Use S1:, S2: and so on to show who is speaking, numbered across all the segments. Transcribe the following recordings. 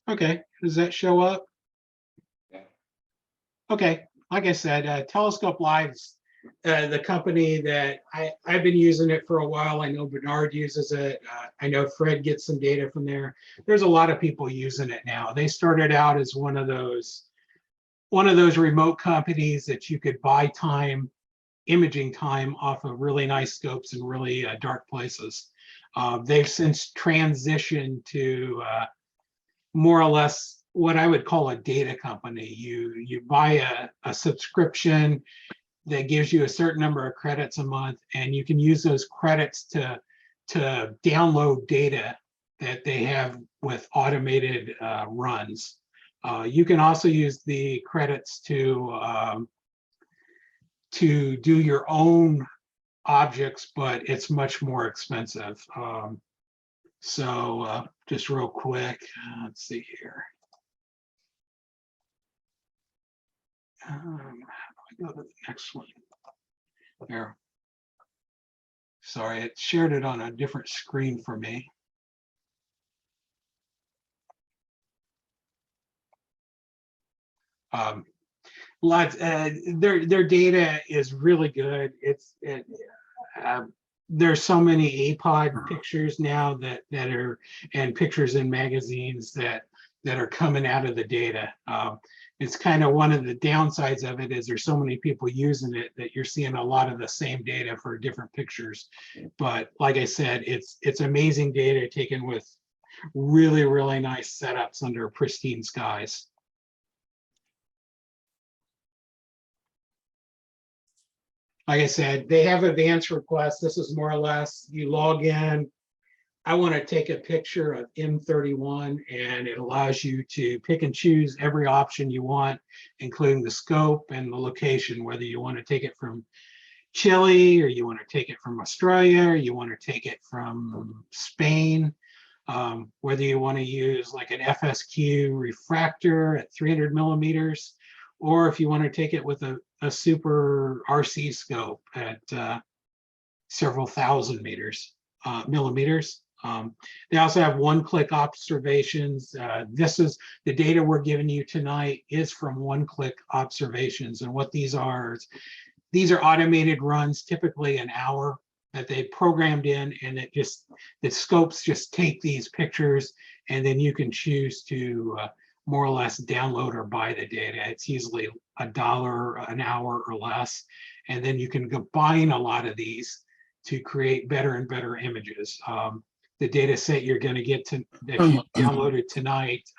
S1: Okay, does that show up?
S2: Yeah.
S1: Okay, like I said, Telescope.Live is the company that I've been using it for a while. I know Bernard uses it. I know Fred gets some data from there. There's a lot of people using it now. They started out as one of those remote companies that you could buy time, imaging time off of really nice scopes in really dark places. They've since transitioned to more or less what I would call a data company. You buy a subscription that gives you a certain number of credits a month, and you can use those credits to download data that they have with automated runs. You can also use the credits to do your own objects, but it's much more expensive. So just real quick, let's see here. How do I go to the next one? There. Sorry, it shared it on a different screen for me. Their data is really good. There's so many APOD pictures now that are, and pictures in magazines that are coming out of the data. It's kind of one of the downsides of it is there's so many people using it that you're seeing a lot of the same data for different pictures. But like I said, it's amazing data taken with really, really nice setups under pristine skies. Like I said, they have advanced requests. This is more or less, you log in, I want to take a picture of M31, and it allows you to pick and choose every option you want, including the scope and the location, whether you want to take it from Chile, or you want to take it from Australia, or you want to take it from Spain, whether you want to use like an FSQ refractor at 300 millimeters, or if you want to take it with a super RC scope at several thousand millimeters. They also have one-click observations. This is the data we're giving you tonight is from one-click observations. And what these are automated runs, typically an hour, that they programmed in, and the scopes just take these pictures, and then you can choose to more or less download or buy the data. It's usually $1 an hour or less. And then you can combine a lot of these to create better and better images. The data set you're going to get that you downloaded tonight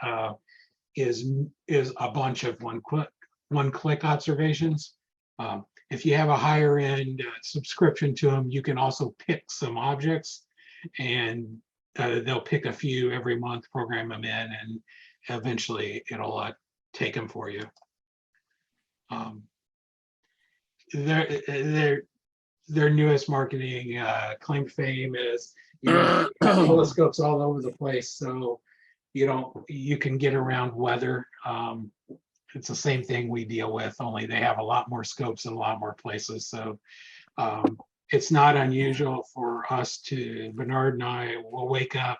S1: is a bunch of one-click observations. If you have a higher end subscription to them, you can also pick some objects, and they'll pick a few every month, program them in, and eventually it'll take them for you. Their newest marketing claim to fame is, have telescopes all over the place, so you can get around weather. It's the same thing we deal with, only they have a lot more scopes in a lot more places. So it's not unusual for us Bernard and I will wake up,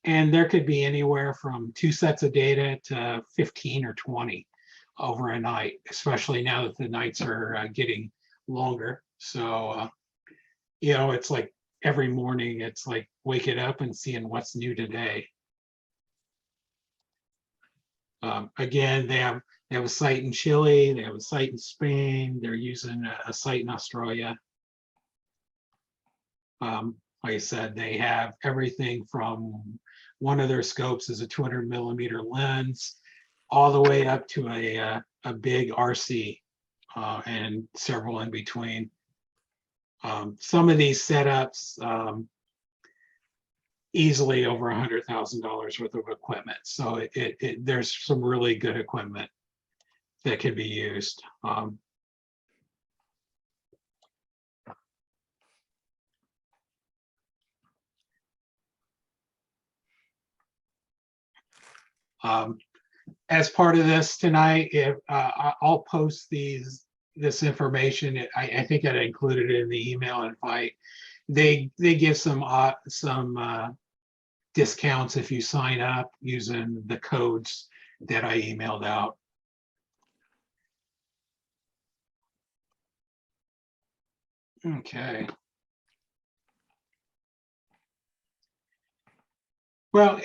S1: and there could be anywhere from 2 sets of data to 15 or 20 over a night, especially now that the nights are getting longer. So, it's like every morning, it's like waking up and seeing what's new today. Again, they have a site in Chile, they have a site in Spain, they're using a site in Australia. Like I said, they have everything from one of their scopes is a 200 millimeter lens, all the way up to a big RC and several in between. Some of these setups easily over $100,000 worth of equipment. So there's some really good equipment that can be used. As part of this tonight, I'll post this information. I think I included it in the email invite. They give some discounts if you sign up using the codes that I emailed out. Okay. Well,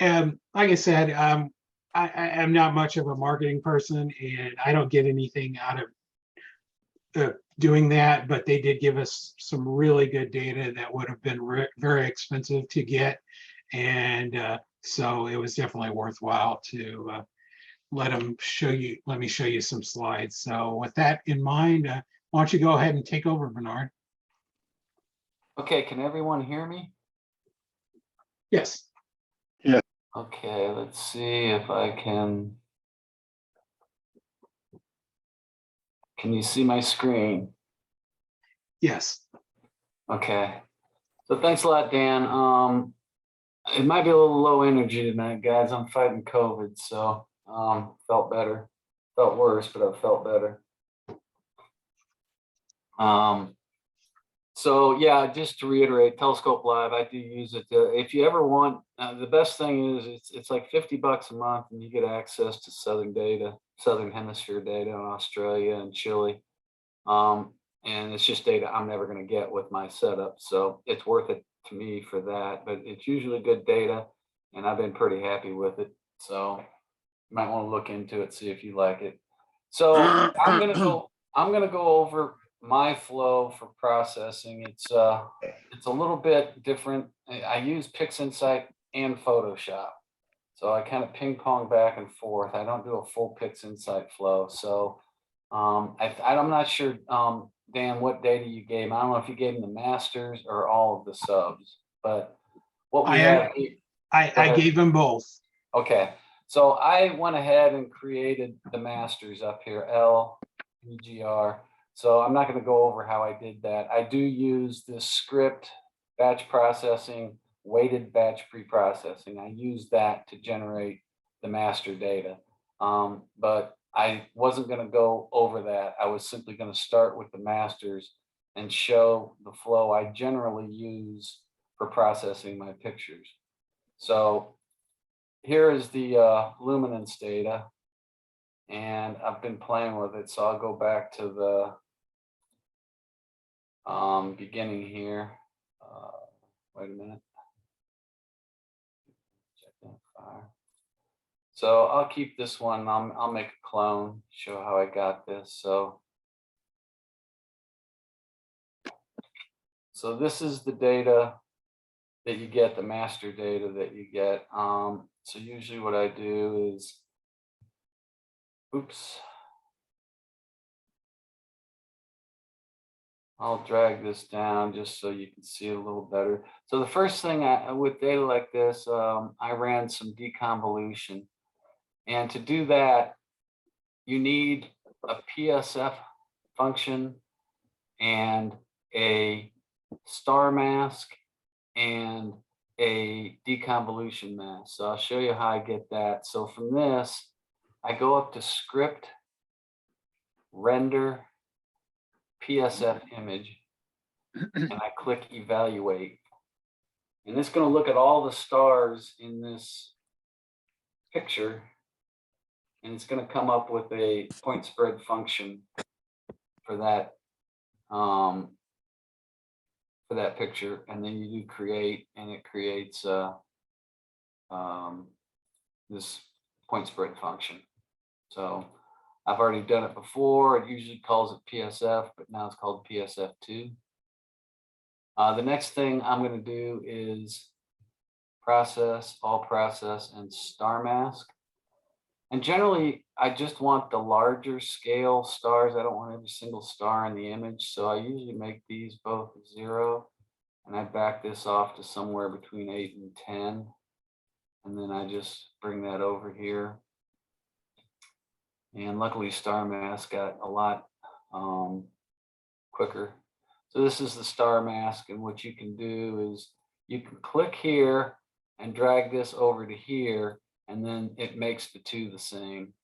S1: like I said, I'm not much of a marketing person, and I don't get anything out of doing that, but they did give us some really good data that would have been very expensive to get. And so it was definitely worthwhile to let me show you some slides. So with that in mind, why don't you go ahead and take over, Bernard?
S2: Okay, can everyone hear me?
S1: Yes.
S2: Okay, let's see if I can. Can you see my screen?
S1: Yes.
S2: Okay. So thanks a lot, Dan. It might be a little low energy tonight, guys. I'm fighting COVID, so felt better. Felt worse, but I felt better. So yeah, just to reiterate, Telescope.Live, I do use it. If you ever want, the best thing is it's like $50 a month, and you get access to Southern Hemisphere data on Australia and Chile. And it's just data I'm never going to get with my setup, so it's worth it to me for that. But it's usually good data, and I've been pretty happy with it. So you might want to look into it, see if you like it. So I'm gonna go over my flow for processing. It's a little bit different. I use PixInsight and Photoshop, so I kind of ping pong back and forth. I don't do a full PixInsight flow. So I'm not sure, Dan, what data you gave. I don't know if you gave them the masters or all of the subs, but what we have here.
S1: I gave them both.
S2: Okay, so I went ahead and created the masters up here, L, EGR. So I'm not going to go over how I did that. I do use this script, batch processing, weighted batch pre-processing. I use that to generate the master data. But I wasn't going to go over that. I was simply going to start with the masters and show the flow I generally use for processing my pictures. So here is the luminance data, and I've been playing with it. So I'll go back to the beginning here. Wait a minute. Check that fire. So I'll keep this one. I'll make a clone, show how I got this. So this is the data that you get, the master data that you get. So usually what I do is, oops. I'll drag this down just so you can see it a little better. So the first thing with data like this, I ran some deconvolution. And to do that, you need a PSF function and a star mask and a deconvolution mask. So I'll show you how I get that. So from this, I go up to script, render, PSF image, and I click evaluate. And it's going to look at all the stars in this picture, and it's going to come up with a point spread function for that picture. And then you do create, and it creates this point spread function. So I've already done it before. It usually calls it PSF, but now it's called PSF2. The next thing I'm going to do is process, all process, and star mask. And generally, I just want the larger scale stars. I don't want every single star in the image. So I usually make these both 0. And I back this off to somewhere between 8 and 10. And then I just bring that over here. And luckily, star mask got a lot quicker. So this is the star mask, and what you can do is you can click here and drag this over to here, and then it makes the two the same.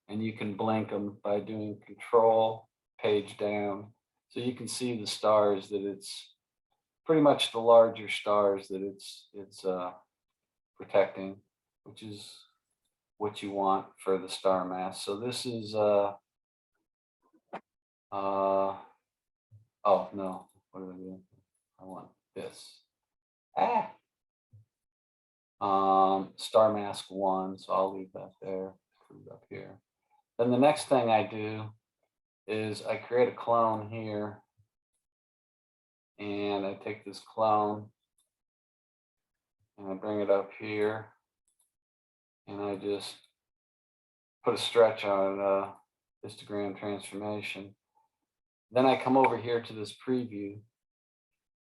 S2: And you can blink them by doing Control, page down. So you can see the stars that it's pretty much the larger stars that it's protecting, which is what you want for the star mask. So this is oh no, what did I do? I want this. Star mask 1, so I'll leave that there, put it up here. Then the next thing I do is I create a clone here, and I take this clone and I bring it up here, and I just put a stretch on histogram transformation. Then I come over here to this preview,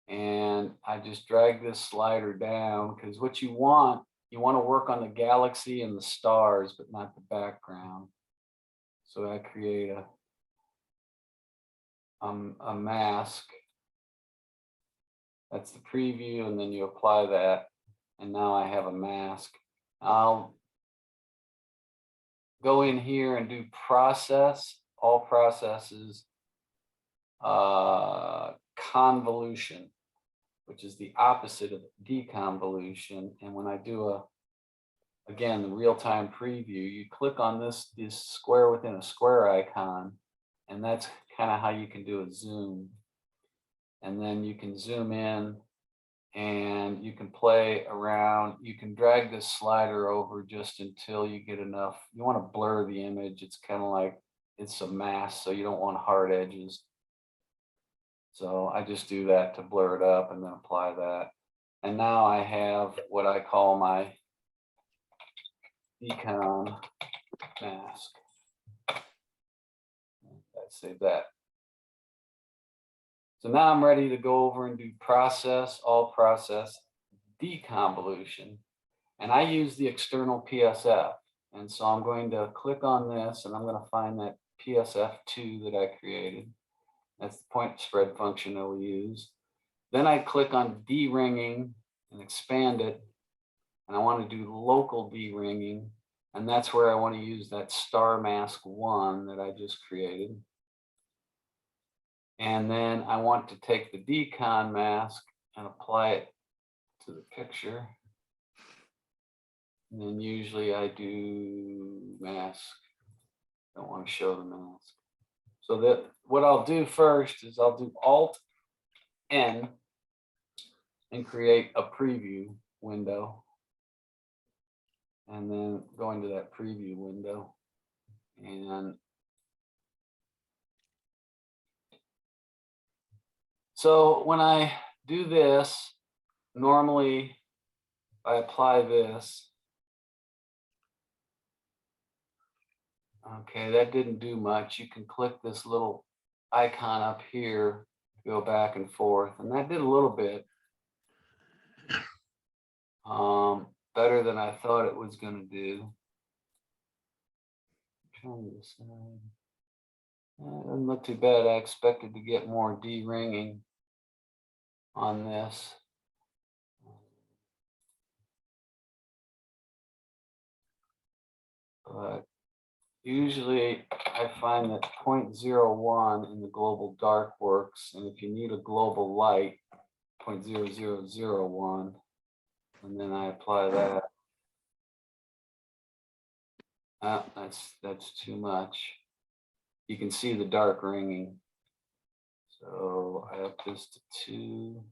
S2: and I just drag this slider down, because what you want to work on the galaxy and the stars, but not the background. So I create a mask. That's the preview, and then you apply that, and now I have a mask. I'll go in here and do process, all processes, convolution, which is the opposite of deconvolution. And when I do again, the real-time preview, you click on this square within a square icon, and that's kind of how you can do a zoom. And then you can zoom in, and you can play around. You can drag this slider over just until you get enough. You want to blur the image. It's kind of like it's a mask, so you don't want hard edges. So I just do that to blur it up and then apply that. And now I have what I call my decon mask. Let's save that. So now I'm ready to go over and do process, all process, deconvolution. And I use the external PSF. And so I'm going to click on this, and I'm going to find that PSF2 that I created. That's the point spread function that we use. Then I click on D-ringing and expand it. And I want to do local D-ringing. And that's where I want to use that star mask 1 that I just created. And then I want to take the decon mask and apply it to the picture. And then usually I do mask. I don't want to show the mask. So that what I'll do first is I'll do Alt-N and create a preview window. And then go into that preview window. And so when I do this, normally I apply this. Okay, that didn't do much. You can click this little icon up here to go back and forth, and that did a little bit. Better than I thought it was going to do. Trying to decide. It doesn't look too bad. I expected to get more D-ringing on this. But usually I find that 0.01 in the global dark works, and if you need a global light, 0.0001, and then I apply that. That's too much. You can see the dark ringing. So I up this to 2.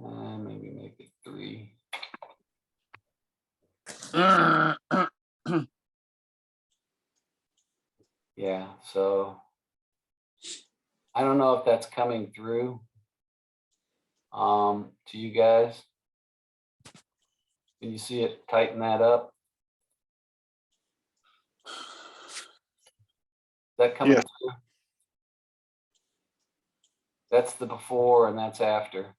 S2: And maybe make it 3. Yeah, so I don't know if that's coming through to you guys. Can you see it tighten that up? Is that coming through? That's the before and that's after.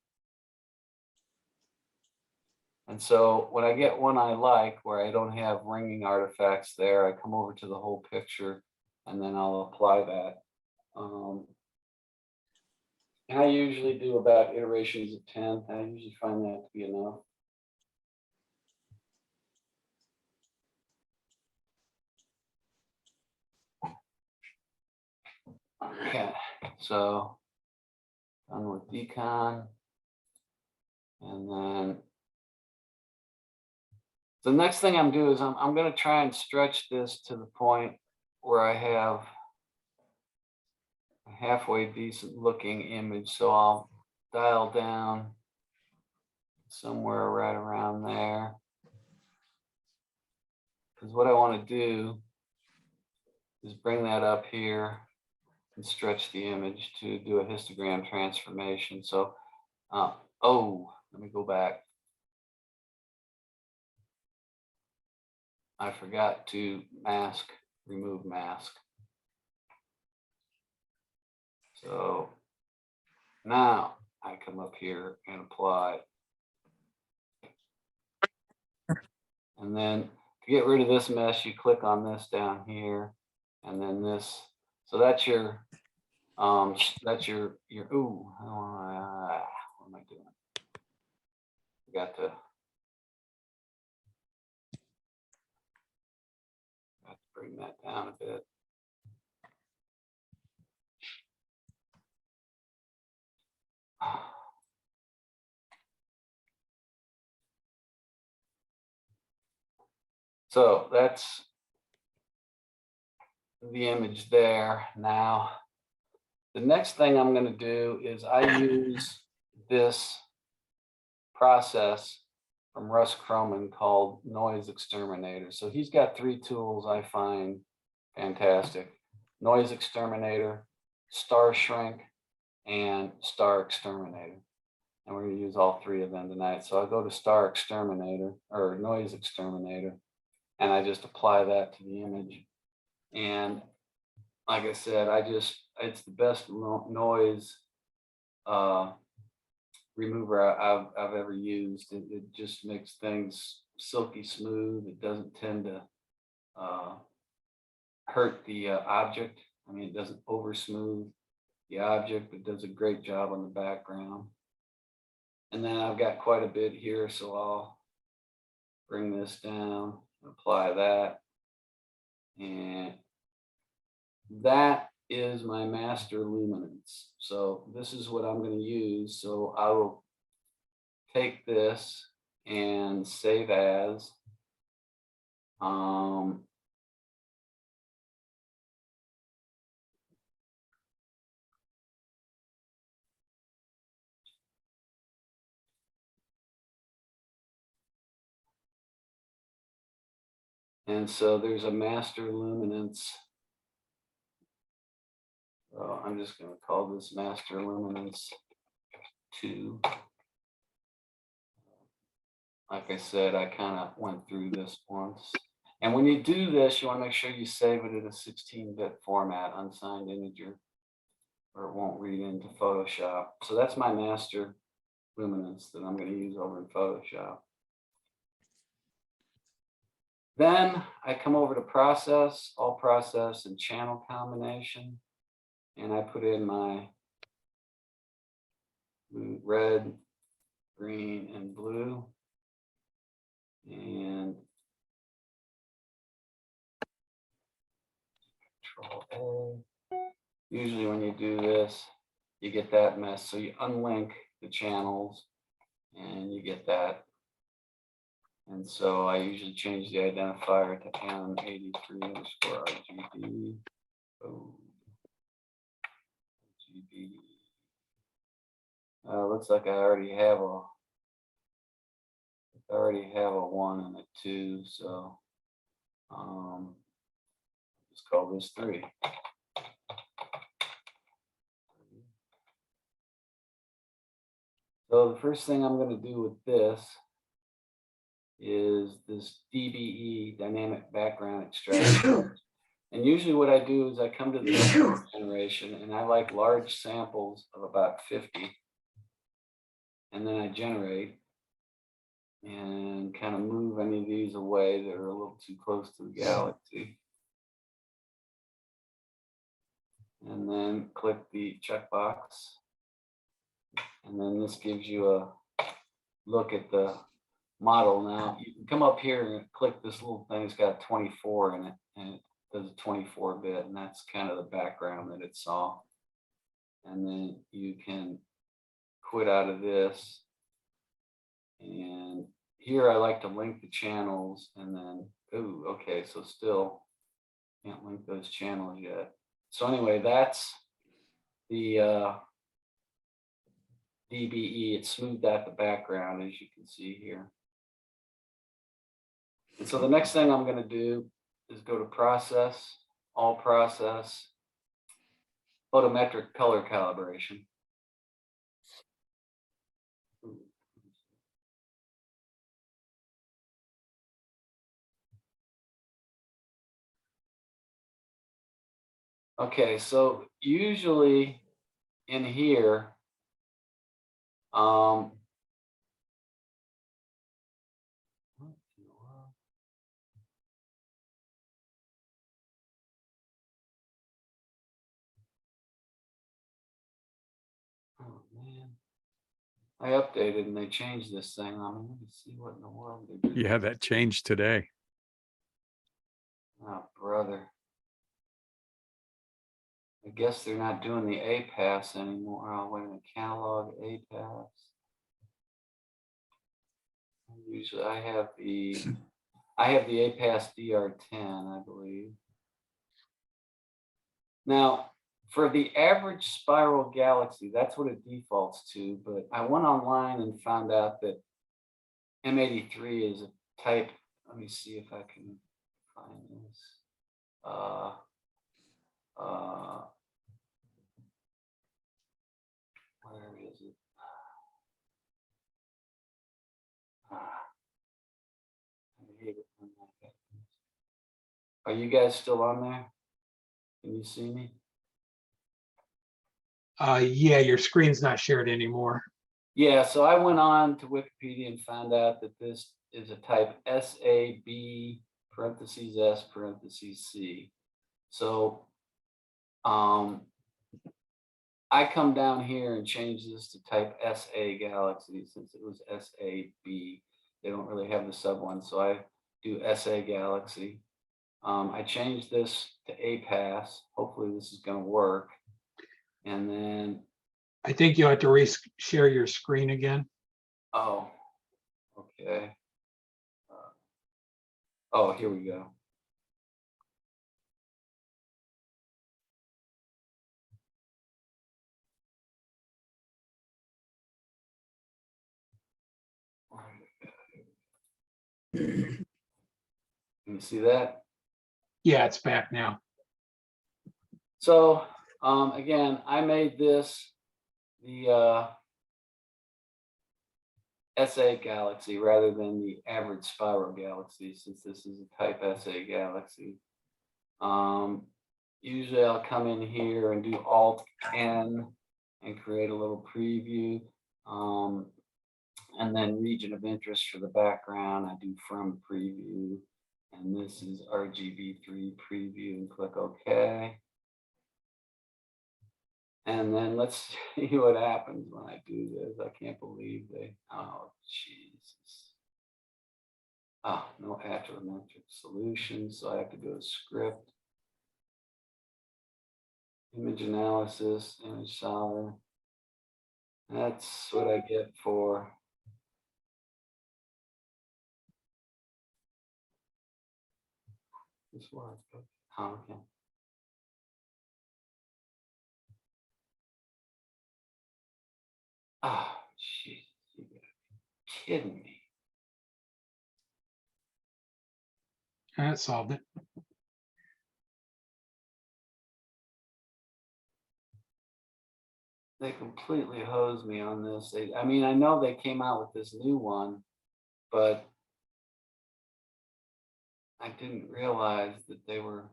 S2: And so when I get one I like, where I don't have ringing artifacts there, I come over to the whole picture and then I'll apply that. And I usually do about iterations of 10. I usually find that to be enough. Okay, so Done with decon. And then the next thing I'm doing is I'm going to try and stretch this to the point where I have a halfway decent looking image. So I'll dial down somewhere right around there. Because what I want to do is bring that up here and stretch the image to do a histogram transformation. So, let me go back. I forgot to remove mask. So now I come up here and apply. And then to get rid of this mess, you click on this down here, and then this. So that's your, ooh, what am I doing? Got to bring that down a bit. So that's the image there. Now, the next thing I'm going to do is I use this process from Russ Croman called Noise Exterminator. So he's got 3 tools I find fantastic: Noise Exterminator, Star Shrink, and Star Exterminator. And we're going to use all 3 of them tonight. So I'll go to Star Exterminator or Noise Exterminator, and I just apply that to the image. And like I said, it's the best noise remover I've ever used. It just makes things silky smooth. It doesn't tend to hurt the object. I mean, it doesn't over smooth the object, but does a great job on the background. And then I've got quite a bit here, so I'll bring this down, apply that. And that is my master luminance. So this is what I'm going to use. So I will take this and save as. And so there's a master luminance. So I'm just going to call this master luminance 2. Like I said, I kind of went through this once. And when you do this, you want to make sure you save it in a 16-bit format, unsigned integer, or it won't read into Photoshop. So that's my master luminance that I'm going to use over in Photoshop. Then I come over to process, all process, and channel combination. And I put in my red, green, and blue. And Control A. Usually when you do this, you get that mess. So you unlink the channels and you get that. And so I usually change the identifier to M83_RGB. Oh, RGB. Looks like I already have a 1 and a 2, so just call this 3. So the first thing I'm going to do with this is this DBE, dynamic background extraction. And usually what I do is I come to the generation and I like large samples of about 50. And then I generate and kind of move any of these away that are a little too close to the galaxy. And then click the checkbox. And then this gives you a look at the model. Now you can come up here and click this little thing. It's got 24 in it, and it does a 24-bit, and that's kind of the background that it saw. And then you can quit out of this. And here I like to link the channels and then, ooh, okay, so still can't link those channels yet. So anyway, that's the DBE. It smoothed out the background, as you can see here. And so the next thing I'm going to do is go to process, all process, photometric color calibration. Okay, so usually in here, oh man, I updated and they changed this thing on me. Let me see what in the world they did.
S3: Yeah, that changed today.
S2: Oh, brother. I guess they're not doing the APAS anymore. Oh, wait a minute, catalog APAS. Usually I have the APAS DR10, I believe. Now, for the average spiral galaxy, that's what it defaults to, but I went online and found out that M83 is a type. Let me see if I can find this. Where is it? I hate it when that happens. Are you guys still on there? Can you see me?
S1: Yeah, your screen's not shared anymore.
S2: Yeah, so I went on to Wikipedia and found out that this is a type SAB parentheses S parentheses C. So I come down here and change this to type SA Galaxy since it was SAB. They don't really have the sub one, so I do SA Galaxy. I changed this to APAS. Hopefully this is going to work. And then,
S1: I think you have to share your screen again.
S2: oh, okay. Oh, here we go. Can you see that?
S1: Yeah, it's back now.
S2: So again, I made this the SA Galaxy rather than the average spiral galaxy, since this is a type SA Galaxy. Usually I'll come in here and do Alt N and create a little preview. And then region of interest for the background, I do from preview. And this is RGB3 preview and click OK. And then let's see what happens when I do this. I can't believe oh, Jesus. Oh, no astrometric solution. So I have to go to script. Image analysis, image solver. That's what I get for this one. Oh, okay. Oh, jeez, you gotta be kidding me.
S1: That solved it.
S2: They completely hosed me on this. I mean, I know they came out with this new one, but I didn't realize that they were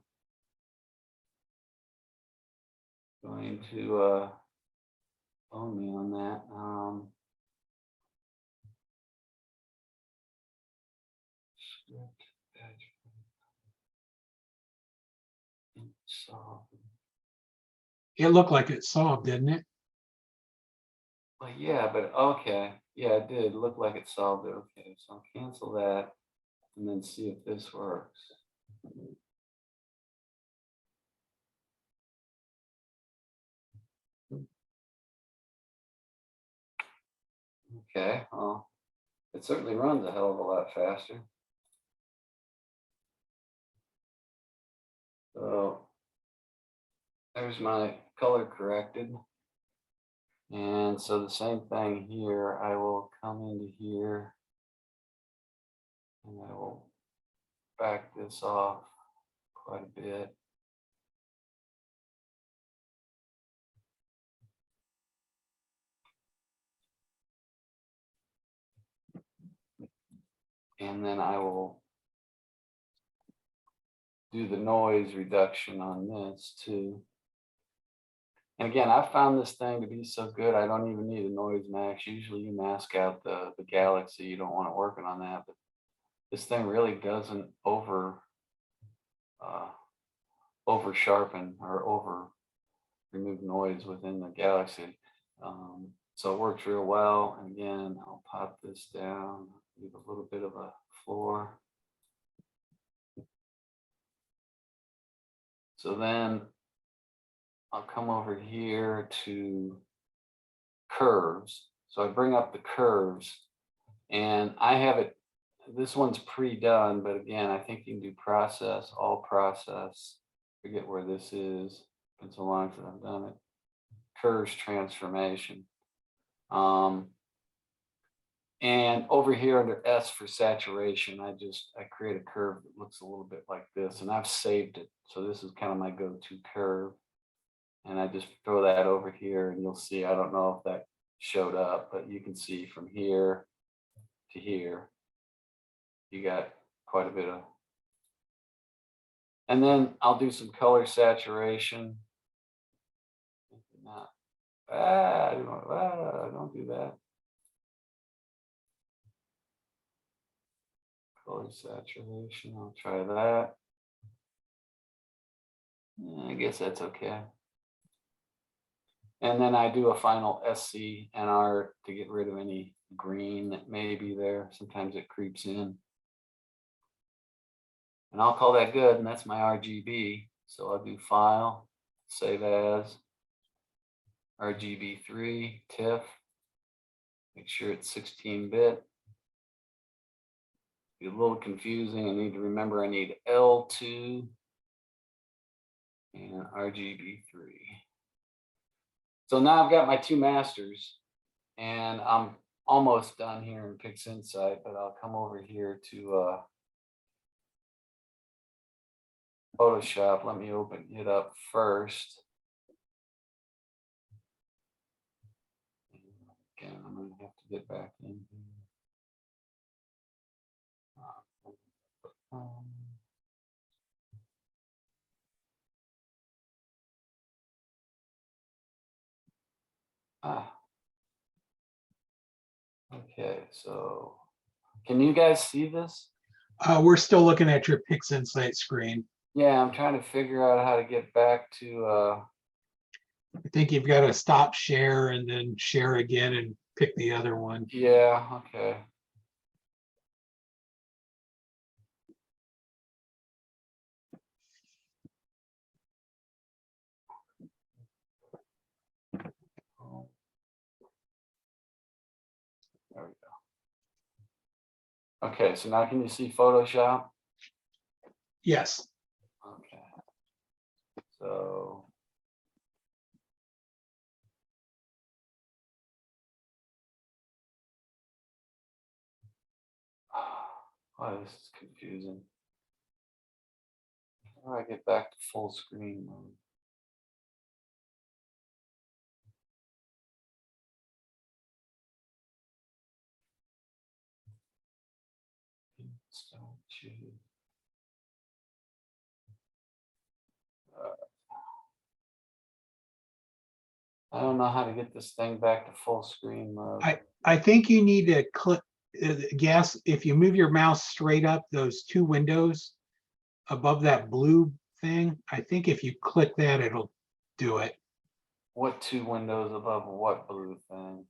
S2: going to own me on that. Script, badge, solve.
S1: It looked like it solved, didn't it?
S2: Well, yeah, but okay. Yeah, it did look like it solved it. Okay, so I'll cancel that and then see if this works. Okay, well, it certainly runs a hell of a lot faster. So there's my color corrected. And so the same thing here, I will come into here and I will back this off quite a bit. And then I will do the noise reduction on this too. And again, I found this thing to be so good, I don't even need a noise max. Usually you mask out the galaxy, you don't want it working on that, but this thing really doesn't over sharpen or over remove noise within the galaxy. So it works real well. And again, I'll pop this down, leave a little bit of a floor. So then I'll come over here to curves. So I bring up the curves and I have it, this one's pre-done, but again, I think you can do process, all process. Forget where this is. Been so long since I've done it. Curves transformation. And over here under S for saturation, I create a curve that looks a little bit like this, and I've saved it. So this is kind of my go-to curve. And I just throw that over here and you'll see, I don't know if that showed up, but you can see from here to here, you got quite a bit of, and then I'll do some color saturation. Don't do that. Color saturation, I'll try that. I guess that's okay. And then I do a final SCNR to get rid of any green that may be there. Sometimes it creeps in. And I'll call that good, and that's my RGB. So I'll do File, Save As, RGB3, TIFF. Make sure it's 16-bit. Be a little confusing. I need to remember I need L2 and RGB3. So now I've got my two masters, and I'm almost done here in PixInsight, but I'll come over here to Photoshop. Let me open it up first. Again, I'm going to have to get back in here. Okay, so can you guys see this?
S1: We're still looking at your PixInsight screen.
S2: Yeah, I'm trying to figure out how to get back to
S1: I think you've got to stop share and then share again and pick the other one.
S2: yeah, okay. There we go. Okay, so now can you see Photoshop?
S1: Yes.
S2: Okay. So oh, this is confusing. How do I get back to full screen mode? I don't know how to get this thing back to full screen mode.
S1: I think you need to click guess if you move your mouse straight up those two windows above that blue thing. I think if you click that, it'll do it.
S2: What two windows above what blue thing?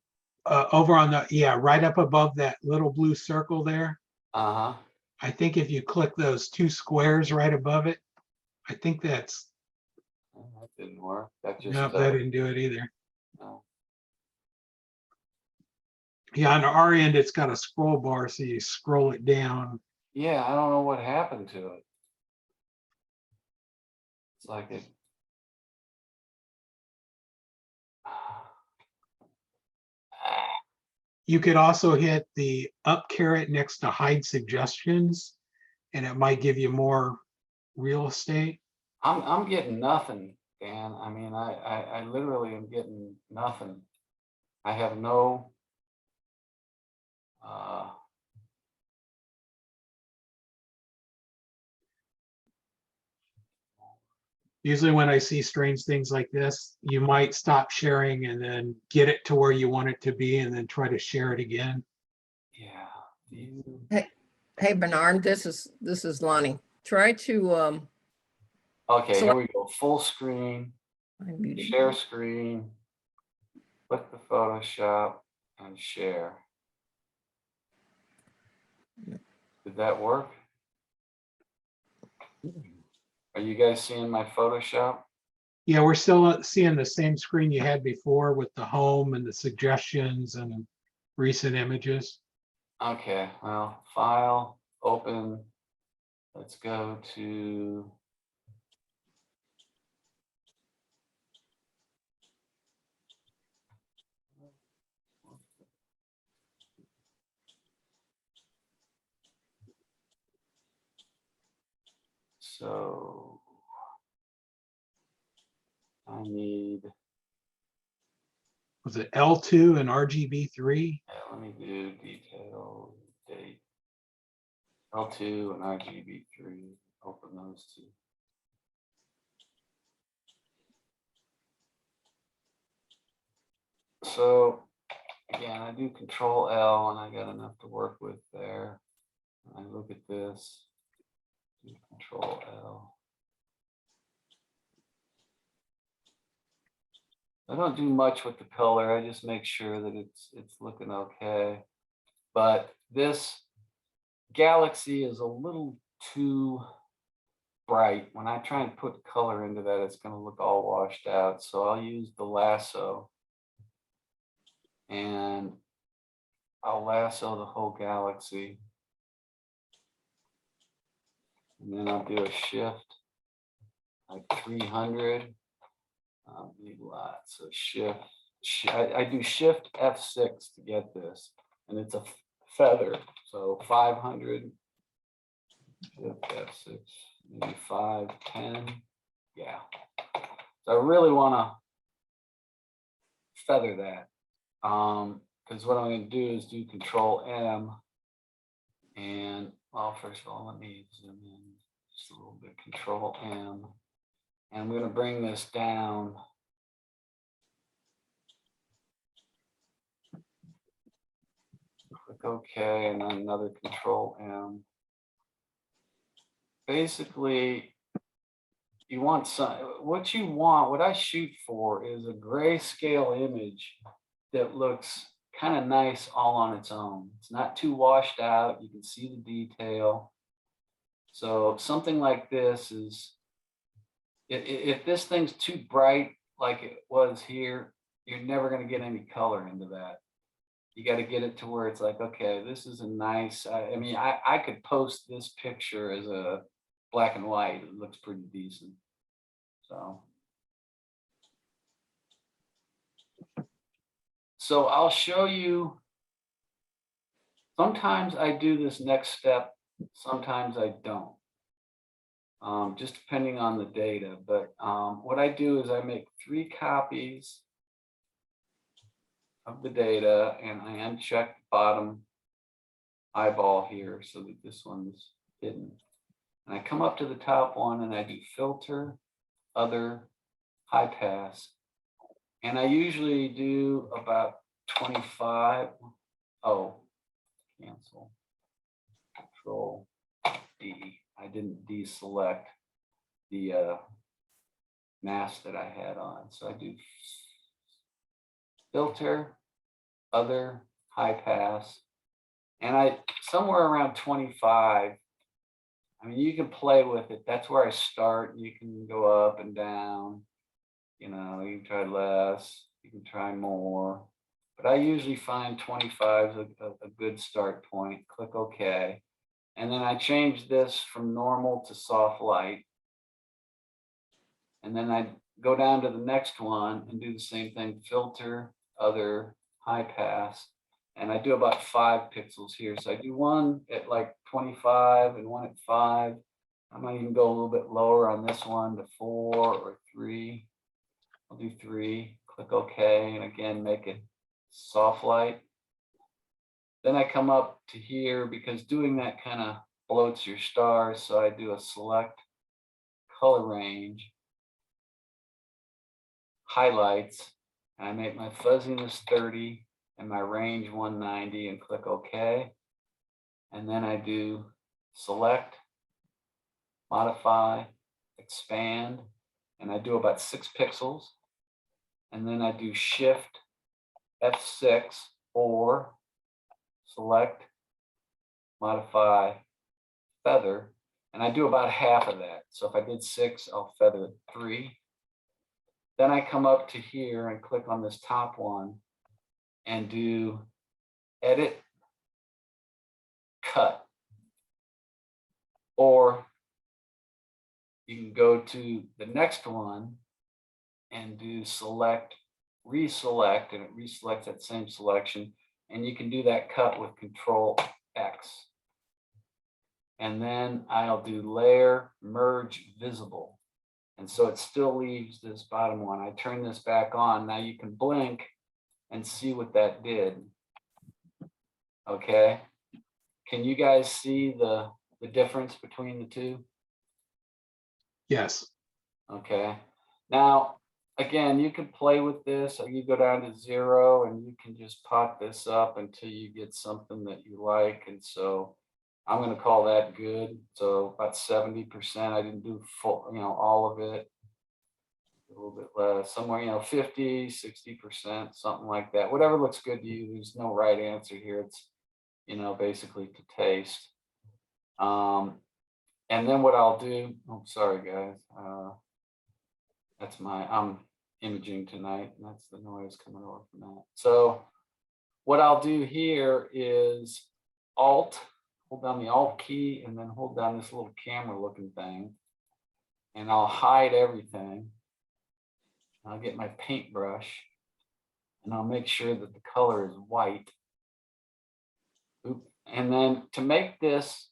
S1: Over on the, yeah, right up above that little blue circle there.
S2: Uh-huh.
S1: I think if you click those two squares right above it, I think that's.
S2: Oh, that didn't work. That just
S1: No, that didn't do it either.
S2: no.
S1: Yeah, on our end, it's got a scroll bar, so you scroll it down.
S2: Yeah, I don't know what happened to it. It's like it.
S1: You could also hit the up caret next to hide suggestions, and it might give you more real estate.
S2: I'm getting nothing, Dan. I mean, I literally am getting nothing. I have no.
S1: Usually when I see strange things like this, you might stop sharing and then get it to where you want it to be and then try to share it again.
S2: Yeah.
S3: Hey, Bernard, this is Lonnie. Try to
S2: Okay,
S3: So
S2: here we go. Full screen,
S3: I muted.
S2: share screen, click the Photoshop and share. Did that work? Are you guys seeing my Photoshop?
S1: Yeah, we're still seeing the same screen you had before with the home and the suggestions and recent images.
S2: Okay, well, file, open. Let's go to. So I need,
S1: Was it L2 and RGB3?
S2: let me do detail date. L2 and RGB3, open those two. So again, I do Control L and I got enough to work with there. I look at this, do Control L. I don't do much with the color. I just make sure that it's looking okay. But this galaxy is a little too bright. When I try and put color into that, it's going to look all washed out. So I'll use the lasso and I'll lasso the whole galaxy. And then I'll do a shift like 300. Need a lot. So shift, I do shift F6 to get this, and it's a feather. So 500, shift F6, maybe 510. Yeah. So I really want to feather that. Because what I'm going to do is do Control M. And well, first of all, let me zoom in just a little bit. Control M. And I'm going to bring this down. Click OK, and then another Control M. Basically, you want what I shoot for is a grayscale image that looks kind of nice all on its own. It's not too washed out. You can see the detail. So something like this is, if this thing's too bright like it was here, you're never going to get any color into that. You got to get it to where it's like, okay, this is a nice, I mean, I could post this picture as a black and white. It looks pretty decent. So I'll show you. Sometimes I do this next step. Sometimes I don't. Just depending on the data. But what I do is I make 3 copies of the data and I uncheck the bottom eyeball here so that this one's hidden. And I come up to the top one and I do filter, other, high pass. And I usually do about 25. Oh, cancel. Control D. I didn't deselect the mask that I had on. So I do filter, other, high pass. And I somewhere around 25. I mean, you can play with it. That's where I start. You can go up and down. You know, you can try less, you can try more. but I usually find 25 is a good start point. Click OK. And then I change this from normal to soft light. And then I go down to the next one and do the same thing, filter, other, high pass. And I do about 5 pixels here. So I do one at like 25 and one at 5. I might even go a little bit lower on this one to 4 or 3. I'll do 3, click OK, and again, make it soft light. Then I come up to here because doing that kind of bloats your stars. So I do a select color range, highlights, and I make my fuzziness 30 and my range 190 and click OK. And then I do select, modify, expand, and I do about 6 pixels. And then I do shift F6 or select, modify, feather, and I do about half of that. So if I did 6, I'll feather 3. Then I come up to here and click on this top one and do edit, cut. Or you can go to the next one and do select, reselect, and it reselects that same selection. And you can do that cut with Control X. And then I'll do layer, merge, visible. And so it still leaves this bottom one. I turn this back on. Now you can blink and see what that did. Okay. Can you guys see the difference between the two?
S1: Yes.
S2: Okay. Now, again, you can play with this, or you go down to 0 and you can just pot this up until you get something that you like. And so I'm going to call that good. So about 70%. I didn't do full, all of it. A little bit less, somewhere, 50, 60%, something like that. Whatever looks good to you. There's no right answer here. It's, basically to taste. And then what I'll do, sorry guys. That's I'm imaging tonight, and that's the noise coming over from that. So what I'll do here is hold down the Alt key, and then hold down this little camera looking thing, and I'll hide everything. I'll get my paintbrush, and I'll make sure that the color is white. Oop. And then to make this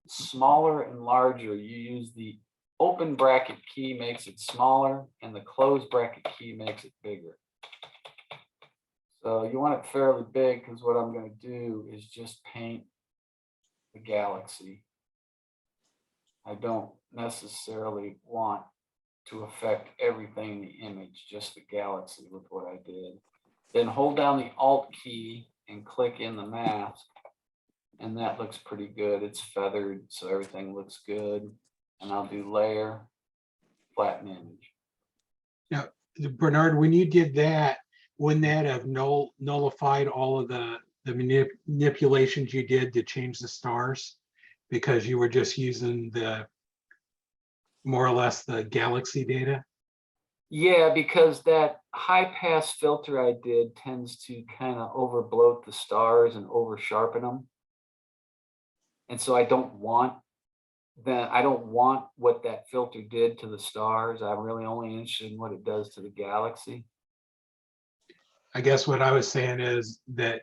S2: smaller and larger, you use the open bracket key, makes it smaller, and the closed bracket key makes it bigger. So you want it fairly big, because what I'm going to do is just paint the galaxy. I don't necessarily want to affect everything in the image, just the galaxy with what I did. Then hold down the Alt key and click in the mask, and that looks pretty good. It's feathered, so everything looks good. And I'll do layer, flatten image.
S1: Now, Bernard, when you did that, wouldn't that have nullified all of the manipulations you did to change the stars, because you were just using the more or less the galaxy data?
S2: Yeah, because that high pass filter I did tends to kind of over bloat the stars and over sharpen them. And so I don't want what that filter did to the stars. I'm really only interested in what it does to the galaxy.
S1: I guess what I was saying is that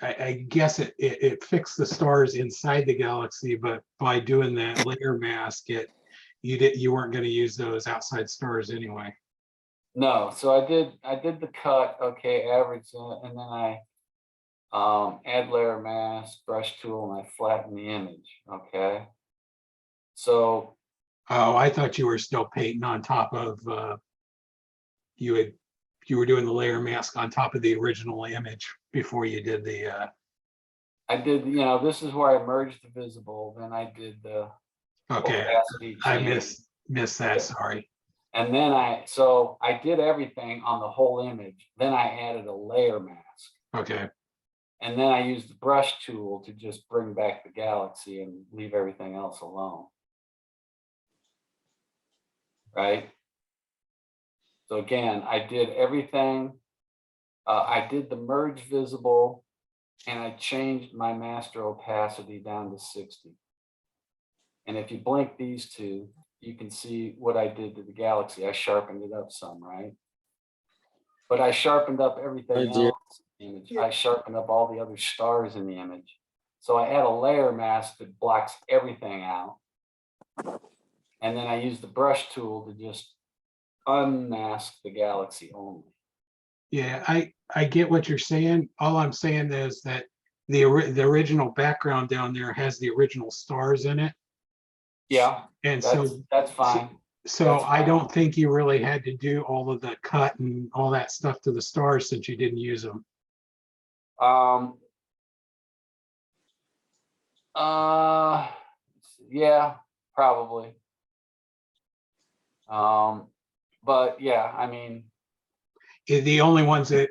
S1: I guess it fixed the stars inside the galaxy, but by doing that layer mask, you weren't going to use those outside stars anyway.
S2: No, so I did the cut, okay, average, and then I add layer mask, brush tool, and I flatten the image, okay? So.
S1: Oh, I thought you were still painting on top of, you were doing the layer mask on top of the original image before you did the.
S2: I did, this is where I merged the visible, then I did the
S1: Okay,
S2: opacity
S1: I
S2: change.
S1: missed that, sorry.
S2: And then I did everything on the whole image. Then I added a layer mask.
S1: Okay.
S2: And then I used the brush tool to just bring back the galaxy and leave everything else alone. Right? So again, I did everything I did the merge visible, and I changed my master opacity down to 60. And if you blink these two, you can see what I did to the galaxy. I sharpened it up some, right? But I sharpened up everything else in the image. I sharpened up all the other stars in the image. So I add a layer mask that blocks everything out. And then I use the brush tool to just unmask the galaxy only.
S1: Yeah, I get what you're saying. All I'm saying is that the original background down there has the original stars in it.
S2: Yeah,
S1: And
S2: that's fine.
S1: so
S2: That's
S1: I
S2: fine.
S1: don't think you really had to do all of the cut and all that stuff to the stars since you didn't use them.
S2: Yeah, probably. But yeah, I mean,
S1: The only ones that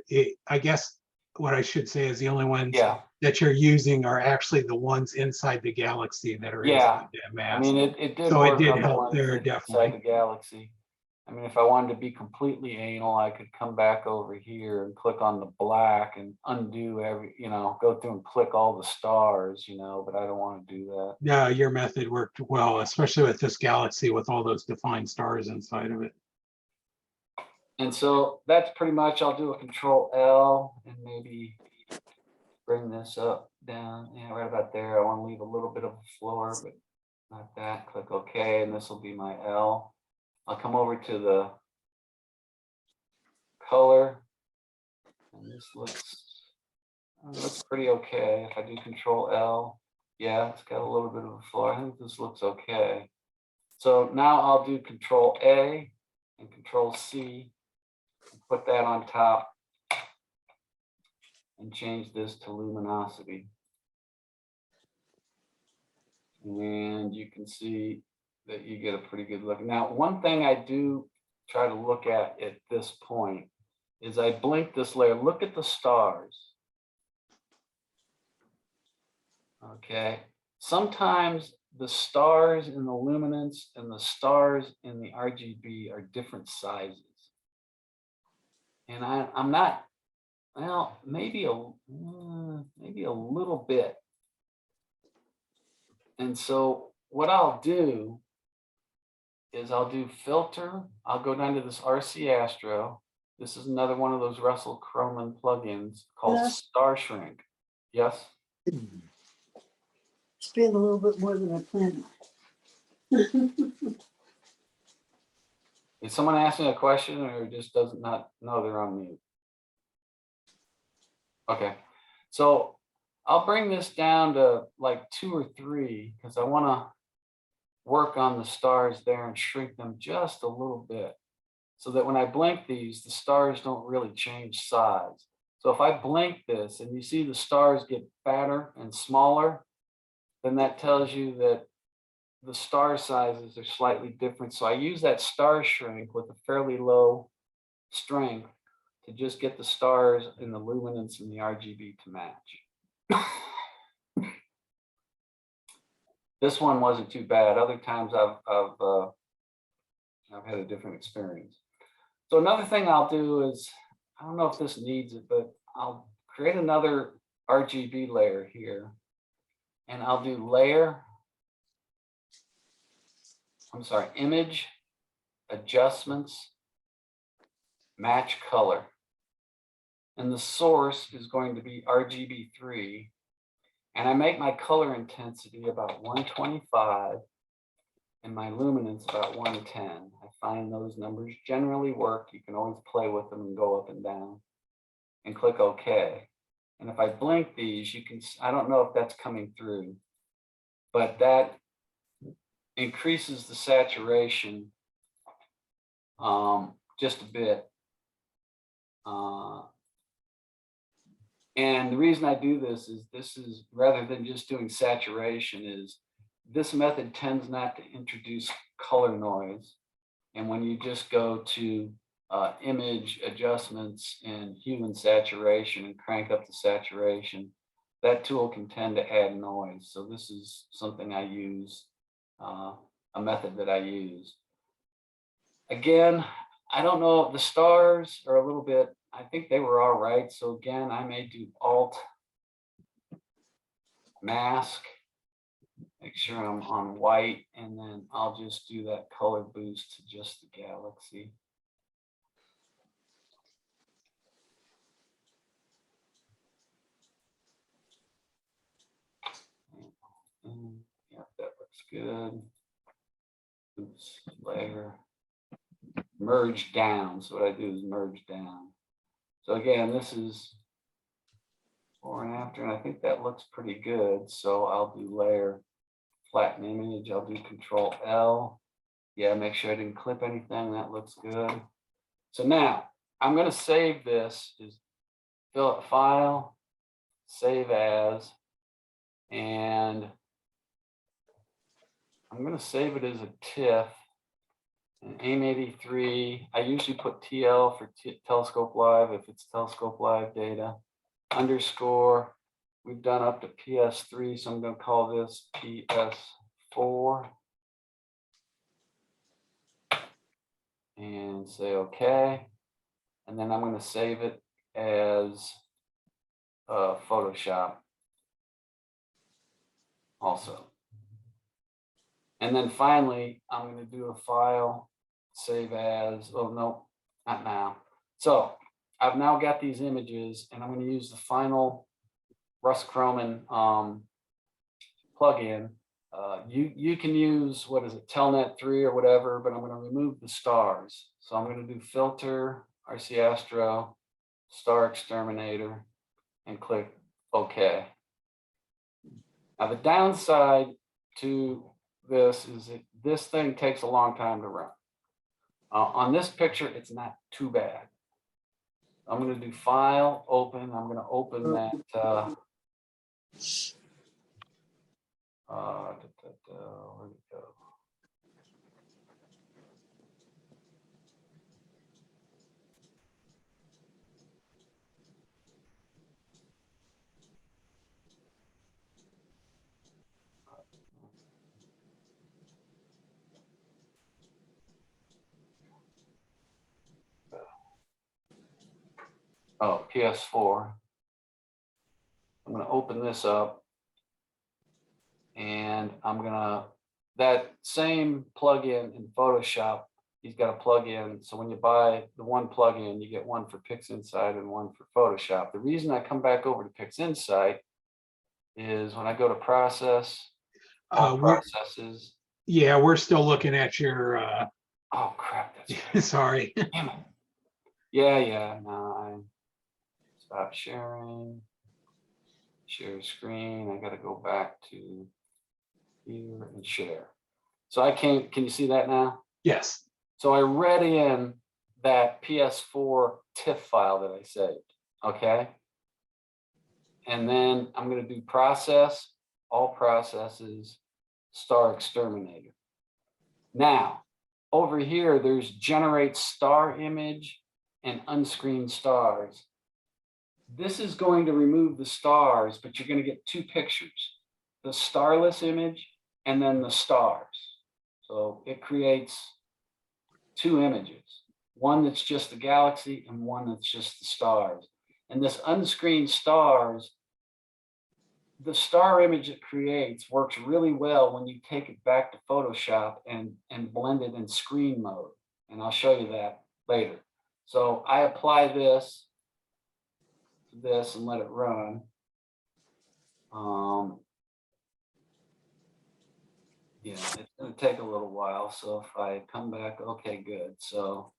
S1: I guess what I should say is the only ones
S2: yeah,
S1: that you're using are actually the ones inside the galaxy that are
S2: yeah.
S1: inside that
S2: I
S1: mask.
S2: mean, it did
S1: So it
S2: work
S1: did
S2: on the
S1: help
S2: ones
S1: there,
S2: inside
S1: definitely.
S2: the galaxy. I mean, if I wanted to be completely anal, I could come back over here and click on the black and undo every, go through and click all the stars, but I don't want to do that.
S1: Yeah, your method worked well, especially with this galaxy with all those defined stars inside of it.
S2: And so that's pretty much, I'll do a Control L and maybe bring this up, down, right about there. I want to leave a little bit of a floor, but not that. Click OK, and this will be my L. I'll come over to the color, and this looks pretty okay. If I do Control L, yeah, it's got a little bit of a floor. I think this looks okay. So now I'll do Control A and Control C and put that on top and change this to luminosity. And you can see that you get a pretty good look. Now, one thing I do try to look at this point is I blink this layer. Look at the stars. Okay. Sometimes the stars in the luminance and the stars in the RGB are different sizes. And I'm not, well, maybe a little bit. And so what I'll do is I'll do filter. I'll go down to this RC Astro. This is another one of those Russell Croman plugins called Star Shrink. Yes?
S4: Spend a little bit more than I planned.
S2: Did someone ask me a question or just does not know they're on mute? Okay. So I'll bring this down to like 2 or 3 because I want to work on the stars there and shrink them just a little bit so that when I blink these, the stars don't really change size. So if I blink this and you see the stars get fatter and smaller, then that tells you that the star sizes are slightly different. So I use that star shrink with a fairly low strength to just get the stars in the luminance and the RGB to match. This one wasn't too bad. Other times I've had a different experience. So another thing I'll do is, I don't know if this needs it, but I'll create another RGB layer here. And I'll do image, adjustments, match color. And the source is going to be RGB3. And I make my color intensity about 125 and my luminance about 110. I find those numbers generally work. You can always play with them and go up and down and click OK. And if I blink these, you can, I don't know if that's coming through, but that increases the saturation just a bit. And the reason I do this is rather than just doing saturation, is this method tends not to introduce color noise. And when you just go to image adjustments and hue and saturation and crank up the saturation, that tool can tend to add noise. So this is something I use, a method that I use. Again, I don't know if the stars are a little bit, I think they were all right. So again, I may do Alt mask, make sure I'm on white, and then I'll just do that color boost to just the galaxy. Yep, that looks good. Oops, layer. Merge down. So what I do is merge down. So again, this is before and after, and I think that looks pretty good. So I'll do layer, flatten image. I'll do Control L. Yeah, make sure I didn't clip anything. That looks good. So now I'm going to save this. Is fill up file, save as, and I'm going to save it as a TIFF. And AIM83, I usually put TL for Telescope.Live if it's Telescope.Live data. Underscore, we've done up to PS3, so I'm going to call this PS4. And say OK. And then I'm going to save it as Photoshop also. And then finally, I'm going to do a file, save as, oh no, not now. So I've now got these images, and I'm going to use the final Russ Croman plugin. You can use, what is it, Telnet 3 or whatever, but I'm going to remove the stars. So I'm going to do Filter, RC Astro, Star Exterminator, and click OK. Now the downside to this is that this thing takes a long time to run. On this picture, it's not too bad. I'm going to do File, Open. I'm going to open that. Where'd it go? Oh, PS4. I'm going to open this up, and I'm going to, that same plugin in Photoshop, he's got a plugin. So when you buy the one plugin, you get one for PixInsight and one for Photoshop. The reason I come back over to PixInsight is when I go to process, processes.
S1: Yeah, we're still looking at your,
S2: Oh crap, that's right.
S1: sorry.
S2: Damn it. Yeah, no, I stop sharing, share screen. I got to go back to here and share. So I can you see that now?
S1: Yes.
S2: So I read in that PS4 TIFF file that I saved, okay? And then I'm going to do process, all processes, Star Exterminator. Now, over here, there's generate star image and unscreened stars. This is going to remove the stars, but you're going to get two pictures, the starless image and then the stars. So it creates two images, one that's just the galaxy and one that's just the stars. And this unscreened stars, the star image it creates works really well when you take it back to Photoshop and blend it in screen mode. And I'll show you that later. So I apply this to this and let it run. Yeah, it's going to take a little while. So if I come back, okay, good. So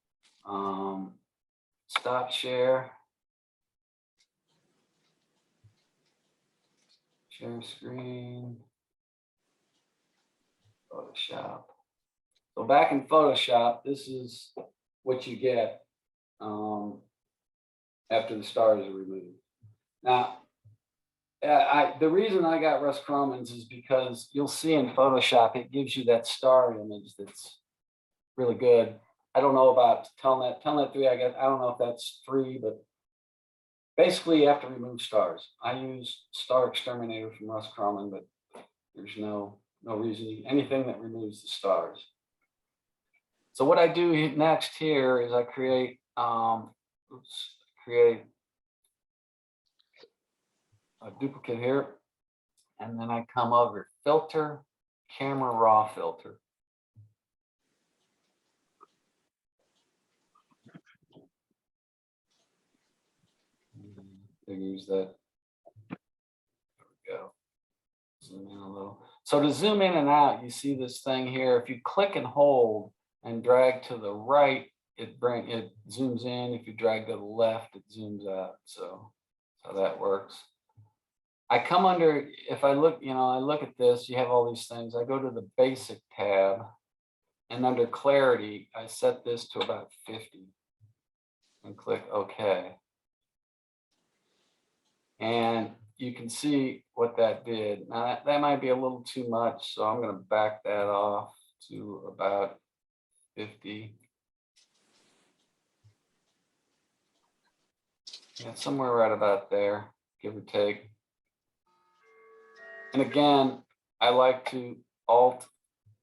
S2: stop share. Share screen. Photoshop. So back in Photoshop, this is what you get after the stars are removed. Now, the reason I got Russ Croman's is because you'll see in Photoshop, it gives you that star image that's really good. I don't know about Telnet. Telnet 3, I don't know if that's 3, but basically you have to remove stars. I use Star Exterminator from Russ Croman, but there's no reason, anything that removes the stars. So what I do next here is I create, oops, create a duplicate here. And then I come over filter, camera raw filter. Figures that. There we go. Zoom in a little. So to zoom in and out, you see this thing here. If you click and hold and drag to the right, it zooms in. If you drag to the left, it zooms out. So that works. I come under, if I look, I look at this, you have all these things. I go to the basic tab, and under clarity, I set this to about 50 and click OK. And you can see what that did. Now that might be a little too much, so I'm going to back that off to about 50. Yeah, somewhere right about there, give or take. And again, I like to Alt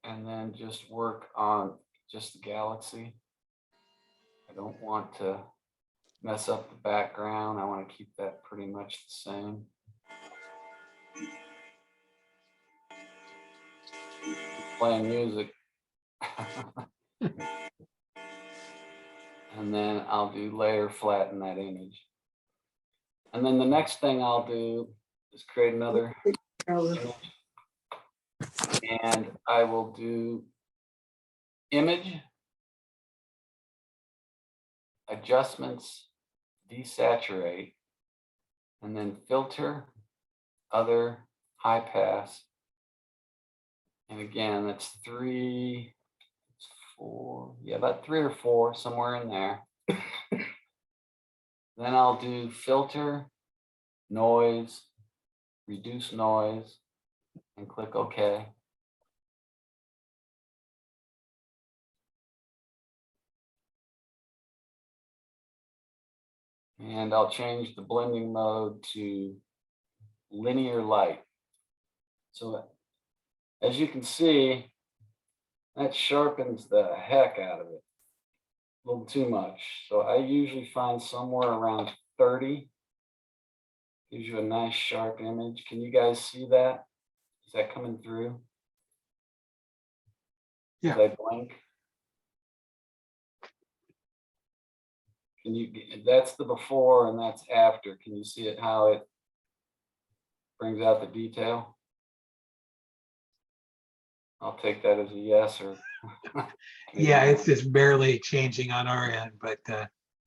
S2: and then just work on just the galaxy. I don't want to mess up the background. I want to keep that pretty much the same. Playing music. And then I'll do layer flatten that image. And then the next thing I'll do is create another image. And I will do image, adjustments, desaturate, and then filter, other, high pass. And again, that's 3, 4, yeah, about 3 or 4, somewhere in there. Then I'll do filter, noise, reduce noise, and click OK. And I'll change the blending mode to linear light. So as you can see, that sharpens the heck out of it. A little too much. So I usually find somewhere around 30. Gives you a nice sharp image. Can you guys see that? Is that coming through?
S1: Yeah.
S2: Did I blink? Can you, that's the before and that's after. Can you see it, how it brings out the detail? I'll take that as a yes or.
S1: Yeah, it's just barely changing on our end, but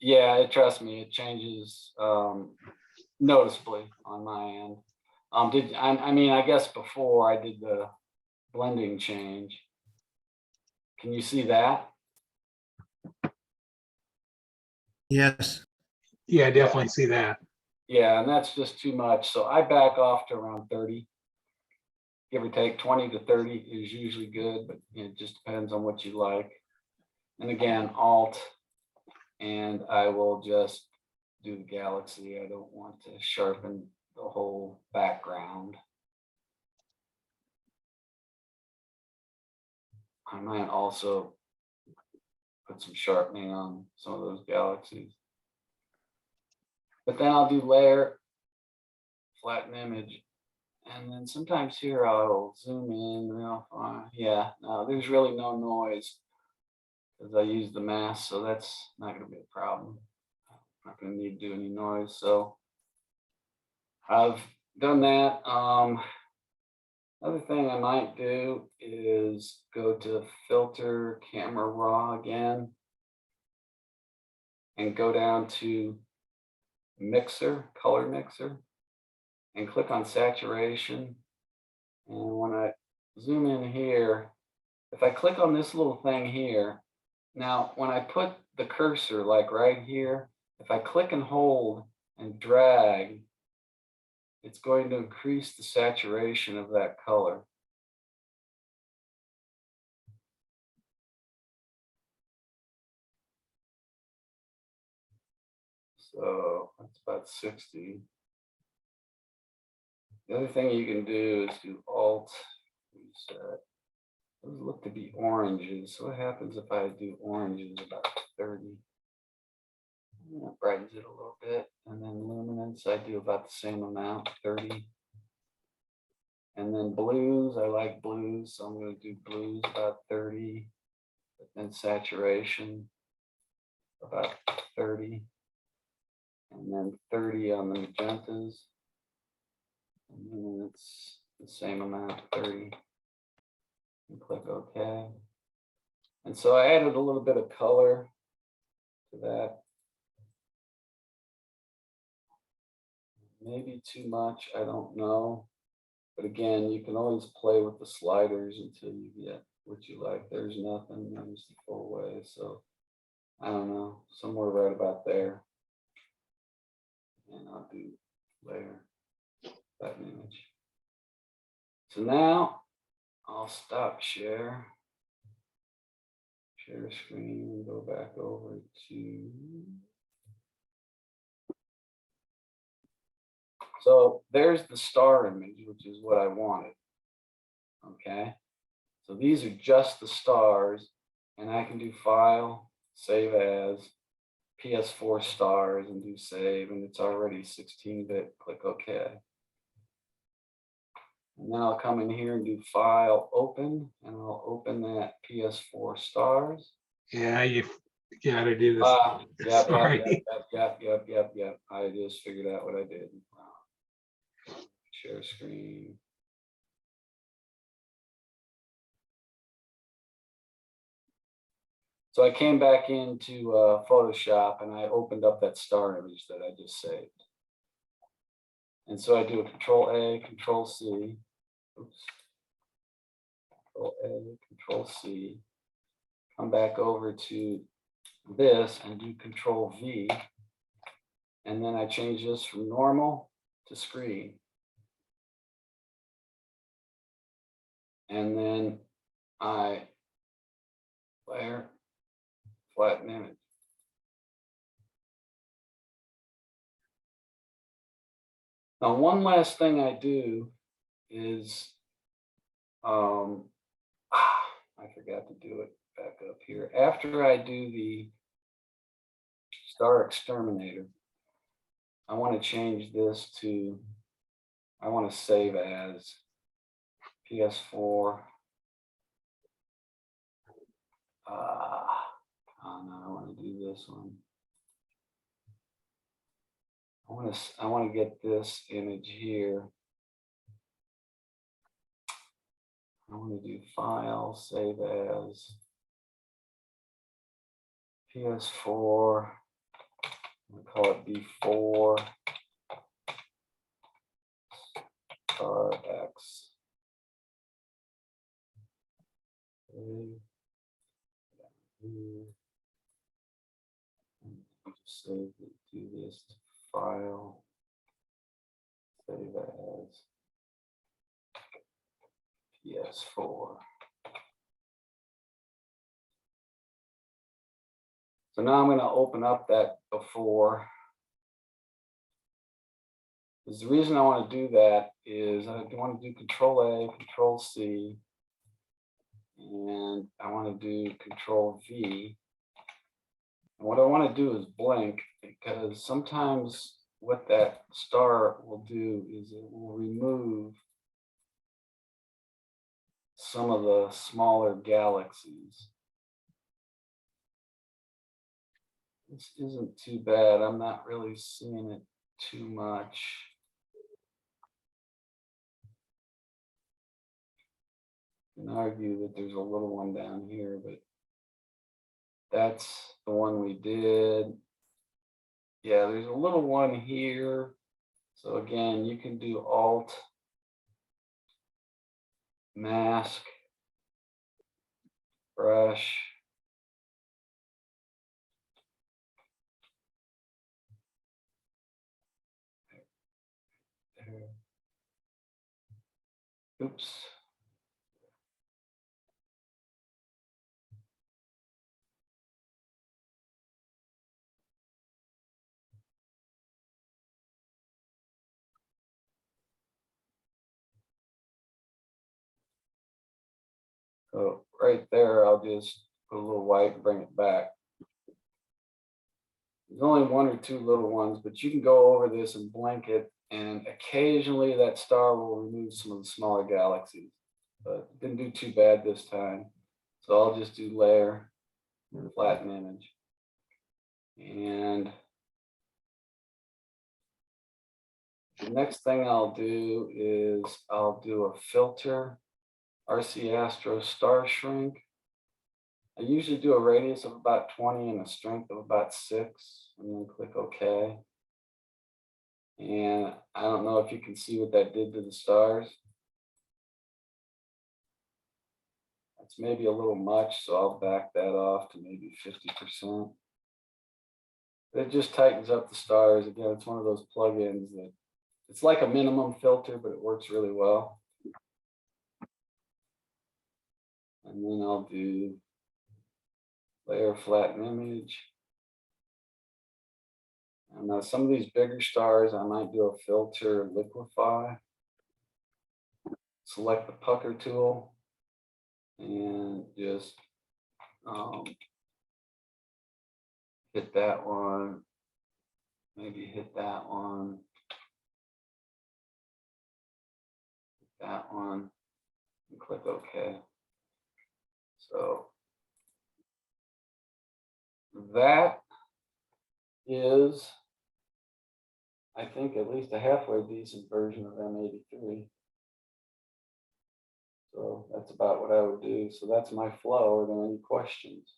S2: Yeah, trust me, it changes noticeably on my end. I mean, I guess before I did the blending change. Can you see that?
S5: Yes.
S1: yeah, I definitely see that.
S2: Yeah, and that's just too much. So I back off to around 30. Give or take 20 to 30 is usually good, but it just depends on what you like. And again, Alt, and I will just do the galaxy. I don't want to sharpen the whole background. I might also put some sharpening on some of those galaxies. But then I'll do layer, flatten image. And then sometimes here I'll zoom in real far. Yeah, no, there's really no noise because I use the mask, so that's not going to be a problem. I'm not going to need to do any noise. So I've done that. Another thing I might do is go to filter, camera raw again, and go down to mixer, color mixer, and click on saturation. And when I zoom in here, if I click on this little thing here, now when I put the cursor like right here, if I click and hold and drag, it's going to increase the saturation of that color. So that's about 60. The other thing you can do is do Alt reset. Those look to be oranges. So what happens if I do oranges about 30? That brightens it a little bit. And then luminance, I do about the same amount, 30. And then blues, I like blues, so I'm going to do blues about 30. But then saturation, about 30. And then 30 on the magentas. And then it's the same amount, 30. And click OK. And so I added a little bit of color to that. Maybe too much, I don't know. But again, you can always play with the sliders until you get what you like. There's nothing, there's the full way. So I don't know, somewhere right about there. And I'll do layer that image. So now I'll stop share screen, and go back over to. So there's the star image, which is what I wanted. Okay. So these are just the stars, and I can do file, save as, PS4 stars, and do save, and it's already 16-bit, click OK. And then I'll come in here and do file, open, and I'll open that PS4 stars.
S1: Yeah, you gotta do this.
S2: Yep.
S1: Sorry.
S2: I just figured out what I did. Share screen. So I came back into Photoshop and I opened up that star image that I just saved. And so I do a Control A, Control C. Oops. Control A, Control C. Come back over to this and do Control V. And then I change this from normal to screen. And then I layer, flatten image. Now, one last thing I do is, I forgot to do it back up here. After I do the Star Exterminator, I want to change this to, I want to save as PS4. Oh no, I want to do this one. I want to get this image here. I want to do file, save as, PS4. I'm going to call it B4. Star X. Okay. Just save it, do this to file, save as PS4. So now I'm going to open up that before. Because the reason I want to do that is I want to do Control A, Control C, and I want to do Control V. And what I want to do is blink, because sometimes what that star will do is it will remove some of the smaller galaxies. This isn't too bad. I'm not really seeing it too much. You can argue that there's a little one down here, but that's the one we did. Yeah, there's a little one here. So again, you can do Alt, mask, brush. There. Oops. So right there, I'll just put a little white and bring it back. There's only one or two little ones, but you can go over this and blink it, and occasionally that star will remove some of the smaller galaxies, but it didn't do too bad this time. So I'll just do layer, flatten image. And the next thing I'll do is I'll do a filter, RC Astro Star Shrink. I usually do a radius of about 20 and a strength of about 6, and then click OK. And I don't know if you can see what that did to the stars. That's maybe a little much, so I'll back that off to maybe 50%. It just tightens up the stars. Again, it's one of those plugins that it's like a minimum filter, but it works really well. And then I'll do layer flatten image. And now some of these bigger stars, I might do a filter liquefy. Select the pucker tool and just hit that one. Maybe hit that one. Hit that one. And click OK. So that is, I think, at least a halfway decent version of M83. So that's about what I would do. So that's my flow. Are there any questions?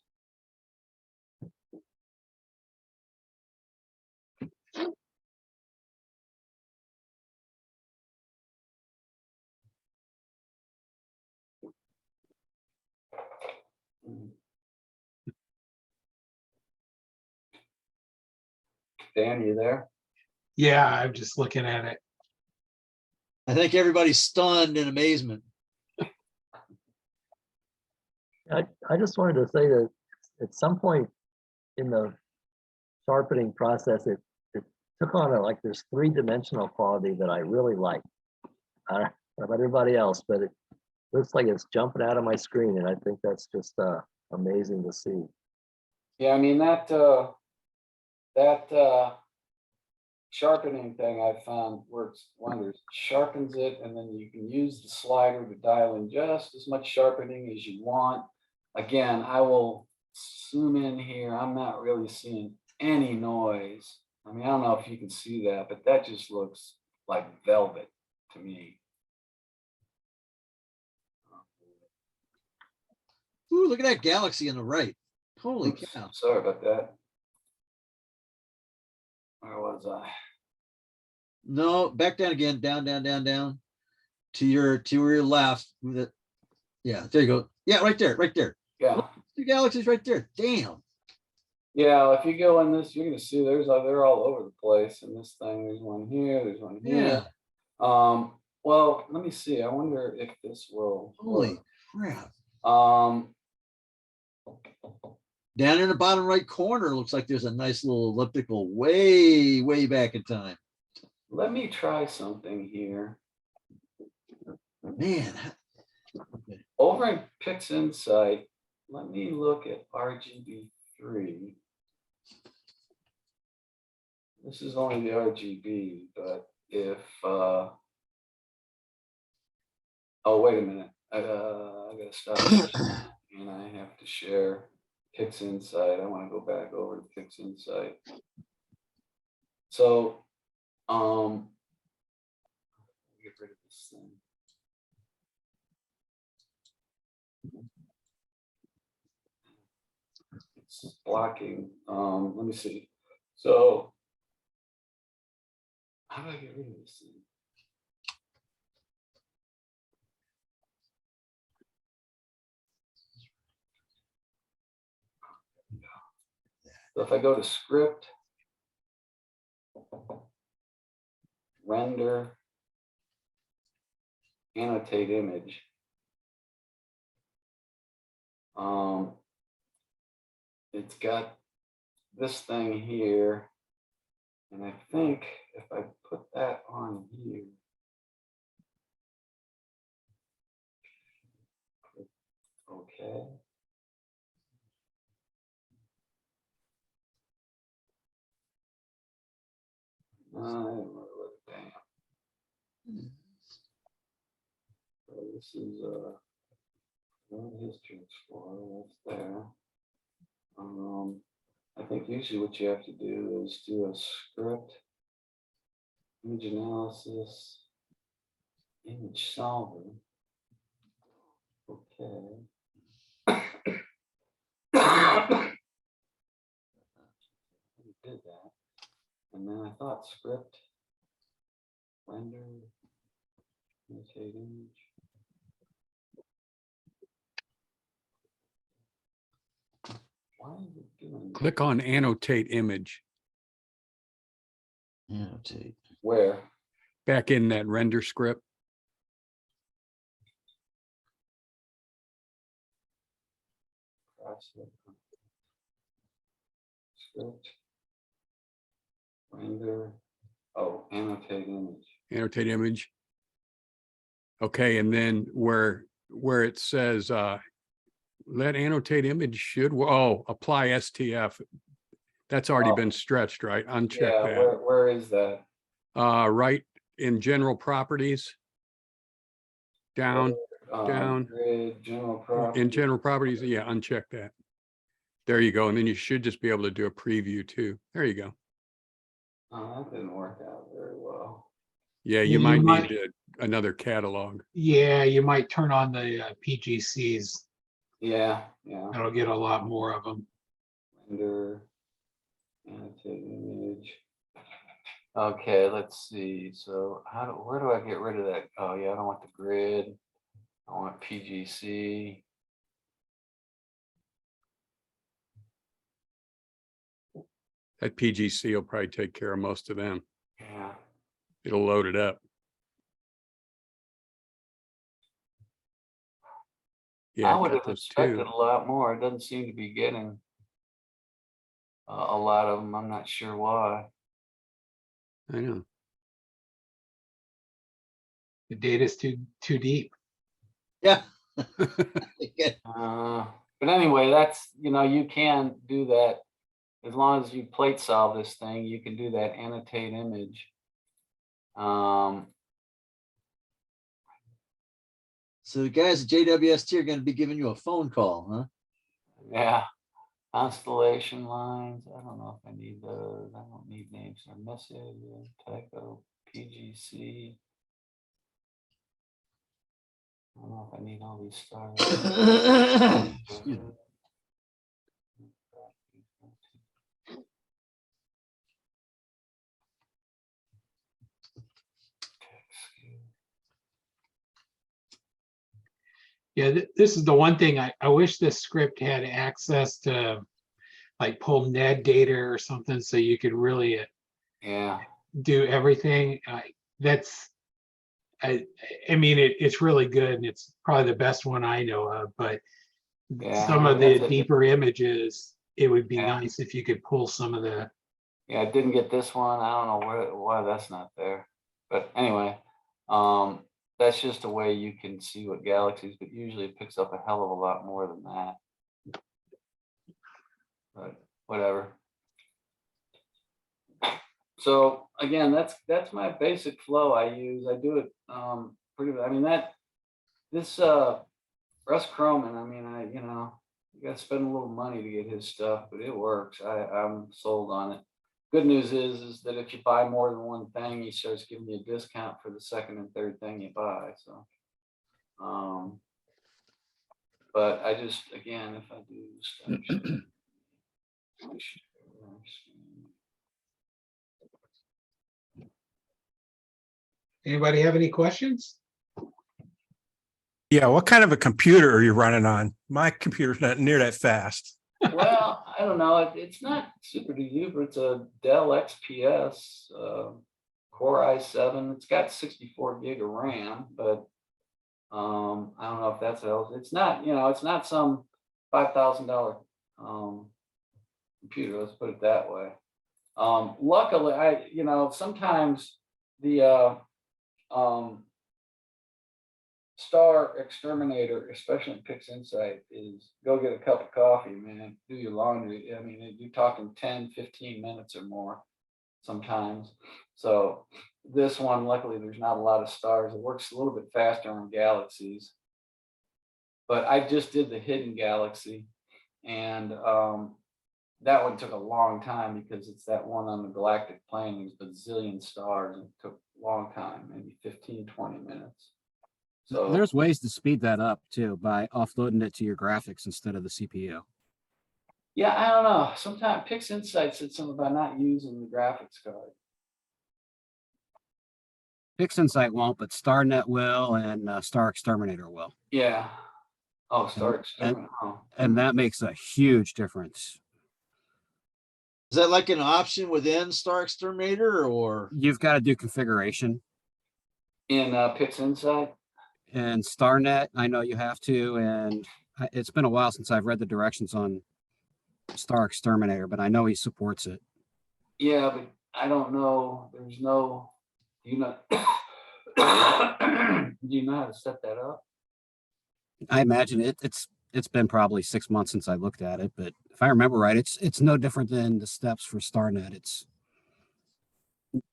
S2: Dan, you there?
S1: Yeah, I'm just looking at it.
S5: I think everybody's stunned in amazement.
S6: I just wanted to say that at some point in the sharpening process, it took on a, like, this three-dimensional quality that I really like. I don't know about everybody else, but it looks like it's jumping out of my screen, and I think that's just amazing to see.
S2: Yeah, I mean that sharpening thing I found works wonders. Sharpens it, and then you can use the slider to dial in just as much sharpening as you want. Again, I will zoom in here. I'm not really seeing any noise. I mean, I don't know if you can see that, but that just looks like velvet to me.
S5: Ooh, look at that galaxy on the right. Holy
S2: Oops,
S5: cow.
S2: sorry about that. Where was I?
S5: No, back down again, down, down, down, down to your left. Yeah, there you go. Yeah, right there, right there.
S2: Yeah.
S5: The galaxy's right there. Damn.
S2: Yeah, if you go in this, you're gonna see they're all over the place in this thing. There's one here, there's one here.
S5: Yeah.
S2: Well, let me see. I wonder if this will
S5: Holy
S2: work.
S5: crap. Down in the bottom right corner, looks like there's a nice little elliptical way, way back in time.
S2: Let me try something here.
S5: Man.
S2: Over in Pix Insight, let me look at RGB3. This is only the RGB, but if oh, wait a minute. I gotta stop this, and I have to share Pix Insight. I want to go back over to Pix Insight. So get rid of this thing. It's blocking. Let me see. So how do I get rid of this thing? So if I go to script, render, annotate image, it's got this thing here, and I think if I put that on here, okay. Damn. So this is history explorer. That's there. I think usually what you have to do is do a script, image analysis, image solver. Okay. We did that. And then I thought script, render, annotate image. Why is it doing that?
S7: Click on annotate image
S5: Annotate.
S2: Where?
S7: back in that render script.
S2: Script, render, oh, annotate image.
S7: Annotate image. Okay, and then where it says let annotate image should, oh, apply STF. That's already
S2: Oh.
S7: been stretched, right? Uncheck
S2: Yeah,
S7: that.
S2: where is that?
S7: Right in general properties. Down, down.
S2: Grid, general property.
S7: in general properties, yeah, uncheck that. There you go. And then you should just be able to do a preview too. There you go.
S2: Oh, that didn't work out very well.
S7: Yeah,
S1: You
S7: you might
S1: might-
S7: need another catalog.
S1: Yeah, you might turn on the PGCs.
S2: Yeah.
S1: That'll get a lot more of them.
S2: Render, annotate image. Okay, let's see. So where do I get rid of that? Oh yeah, I don't want the grid. I want PGC.
S7: That PGC will probably take care of most of them.
S2: Yeah.
S7: It'll load it up. Yeah,
S2: I would
S7: got
S2: have
S7: those
S2: expected
S7: two.
S2: a lot more. It doesn't seem to be getting a lot of them. I'm not sure why.
S7: I know.
S1: The data's too deep.
S5: Yeah.
S2: But anyway, that's, you can do that as long as you plate solve this thing. You can do that annotate image.
S5: So the guys at JWST are going to be giving you a phone call, huh?
S2: Yeah, constellation lines. I don't know if I need those. I don't need names or message. Typo, PGC. I don't know if I need all these stars.
S5: Excuse me.
S1: Yeah, this is the one thing I wish this script had access to, like pull NED data or something, so you could really
S2: Yeah,
S1: do everything. I mean, it's really good, and it's probably the best one I know of, but
S2: Yeah,
S1: some
S2: I
S1: of
S2: mean,
S1: the
S2: that's a-
S1: deeper images, it would be
S2: Yeah.
S1: nice if you could pull some of the,
S2: yeah, I didn't get this one. I don't know why that's not there. But anyway, that's just a way you can see what galaxies, but usually it picks up a hell of a lot more than that. But whatever. So again, that's my basic flow I use. I do it pretty, I mean, this Russ Croman, I mean, you gotta spend a little money to get his stuff, but it works. I'm sold on it. Good news is that if you buy more than one thing, he starts giving you a discount for the second and third thing you buy. So, but I just, again, if I do stuff.
S1: anybody have any questions?
S8: Yeah, what kind of a computer are you running on? My computer's not near that fast.
S2: Well, I don't know. It's not super duper. It's a Dell XPS Core i7. It's got 64 gig of RAM, but I don't know if that's else. It's not, it's not some $5,000 computer. Let's put it that way. Luckily, sometimes the Star Exterminator, especially in Pix Insight, is go get a cup of coffee, man, do your laundry. I mean, you're talking 10, 15 minutes or more. sometimes. So this one, luckily, there's not a lot of stars. It works a little bit faster on galaxies. But I just did the hidden galaxy, and that one took a long time because it's that one on the galactic plane. There's a bazillion stars, and it took a long time, maybe 15, 20 minutes. So
S9: There's ways to speed that up too by offloading it to your graphics instead of the CPU.
S2: yeah, I don't know. Sometimes Pix Insight said something about not using the graphics card.
S9: PixInsight won't, but StarNet will, and Star Exterminator will,
S2: Yeah. Oh, Star
S9: and-
S2: Experiment. Oh.
S9: and that makes a huge difference.
S5: Is that like an option within Star Exterminator, or?
S9: You've got to do configuration.
S2: In Pix Insight.
S9: And StarNet, I know you have to, and it's been a while since I've read the directions on Star Exterminator, but I know he supports it.
S2: Yeah, but I don't know. There's no. Do you know? Do you know how to set that up?
S9: I imagine it's been probably 6 months since I looked at it, but if I remember right, it's no different than the steps for StarNet.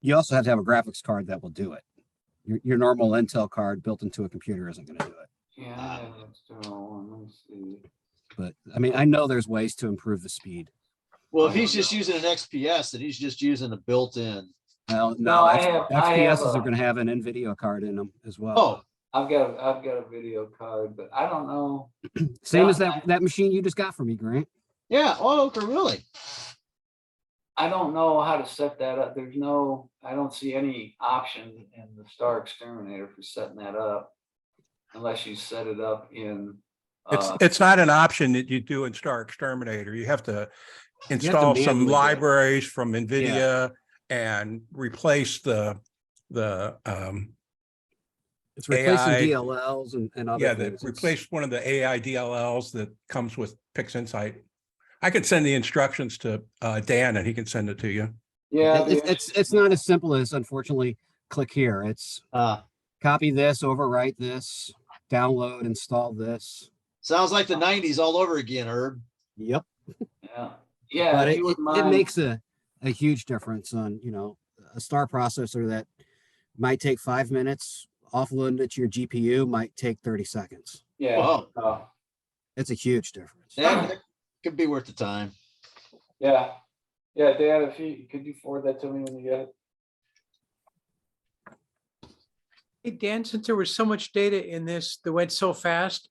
S9: You also have to have a graphics card that will do it. Your normal Intel card built into a computer isn't going to do it.
S2: Yeah, let's do one. Let me see.
S9: But I mean, I know there's ways to improve the speed.
S5: Well, if he's just using an XPS, then he's just using a built-in.
S9: Well,
S2: No,
S9: no,
S2: I have
S9: XPSs
S2: a-
S9: are going to have an NVIDIA card in them as well.
S5: Oh,
S2: I've got a video card, but I don't know.
S9: Same as that machine you just got from me, Grant.
S5: yeah. Oh, okay, really?
S2: I don't know how to set that up. I don't see any option in the Star Exterminator for setting that up, unless you set it up in.
S8: It's not an option that you do in Star Exterminator. You have to install some
S9: manually do it.
S8: libraries from NVIDIA and replace the
S9: It's replacing
S8: AI
S9: DLLs and other
S8: yeah,
S9: things.
S8: that replace one of the AI DLLs that comes with Pix Insight. I could send the instructions to Dan and he can send it to you.
S2: Yeah,
S9: It's not as simple as, unfortunately, click here. It's copy this, overwrite this, download, install this.
S5: Sounds like the 90s all over again, Herb.
S9: Yep.
S2: yeah.
S9: But
S2: if you wouldn't
S9: it
S2: mind-
S9: makes a huge difference on, a Star processor that might take 5 minutes, offloading it to your GPU might take 30 seconds.
S2: Yeah.
S5: Wow.
S9: It's a huge difference.
S5: That could be worth the time.
S2: Yeah. Yeah, Dan, could you forward that to me when you get it?
S10: Hey, Dan, since there was so much data in this that went so fast,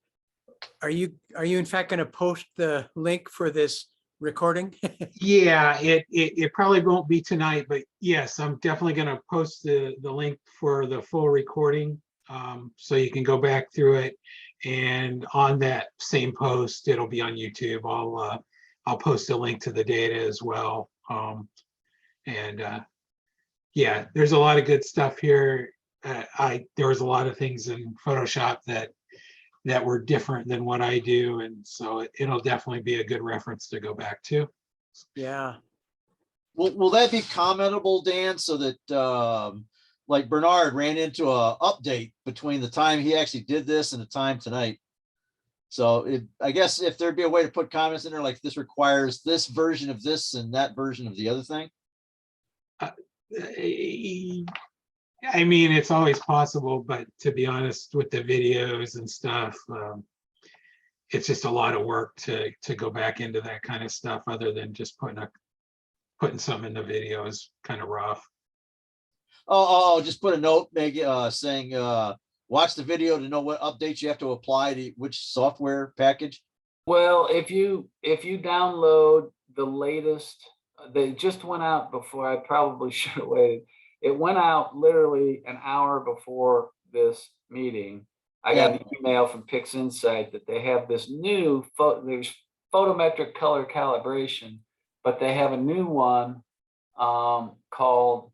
S10: are you in fact going to post the link for this recording?
S1: Yeah, it probably won't be tonight, but yes, I'm definitely gonna post the link for the full recording. So you can go back through it, and on that same post, it'll be on YouTube. I'll post a link to the data as well. Yeah, there's a lot of good stuff here. There was a lot of things in Photoshop that were different than what I do, and so it'll definitely be a good reference to go back to.
S10: Yeah.
S5: Will that be commentable, Dan, so that like Bernard ran into a update between the time he actually did this and the time tonight? So I guess if there'd be a way to put comments in there, like this requires this version of this and that version of the other thing.
S1: I mean, it's always possible, but to be honest, with the videos and stuff, it's just a lot of work to go back into that kind of stuff. Other than just putting something in the video is kind of rough.
S5: Oh, just put a note, Meg, saying watch the video to know what updates you have to apply to which software package.
S2: Well, if you download the latest, they just went out before. I probably should have waited. It went out literally an hour before this meeting. I got an email from Pix Insight that they have this new there's photometric color calibration, but they have a new one called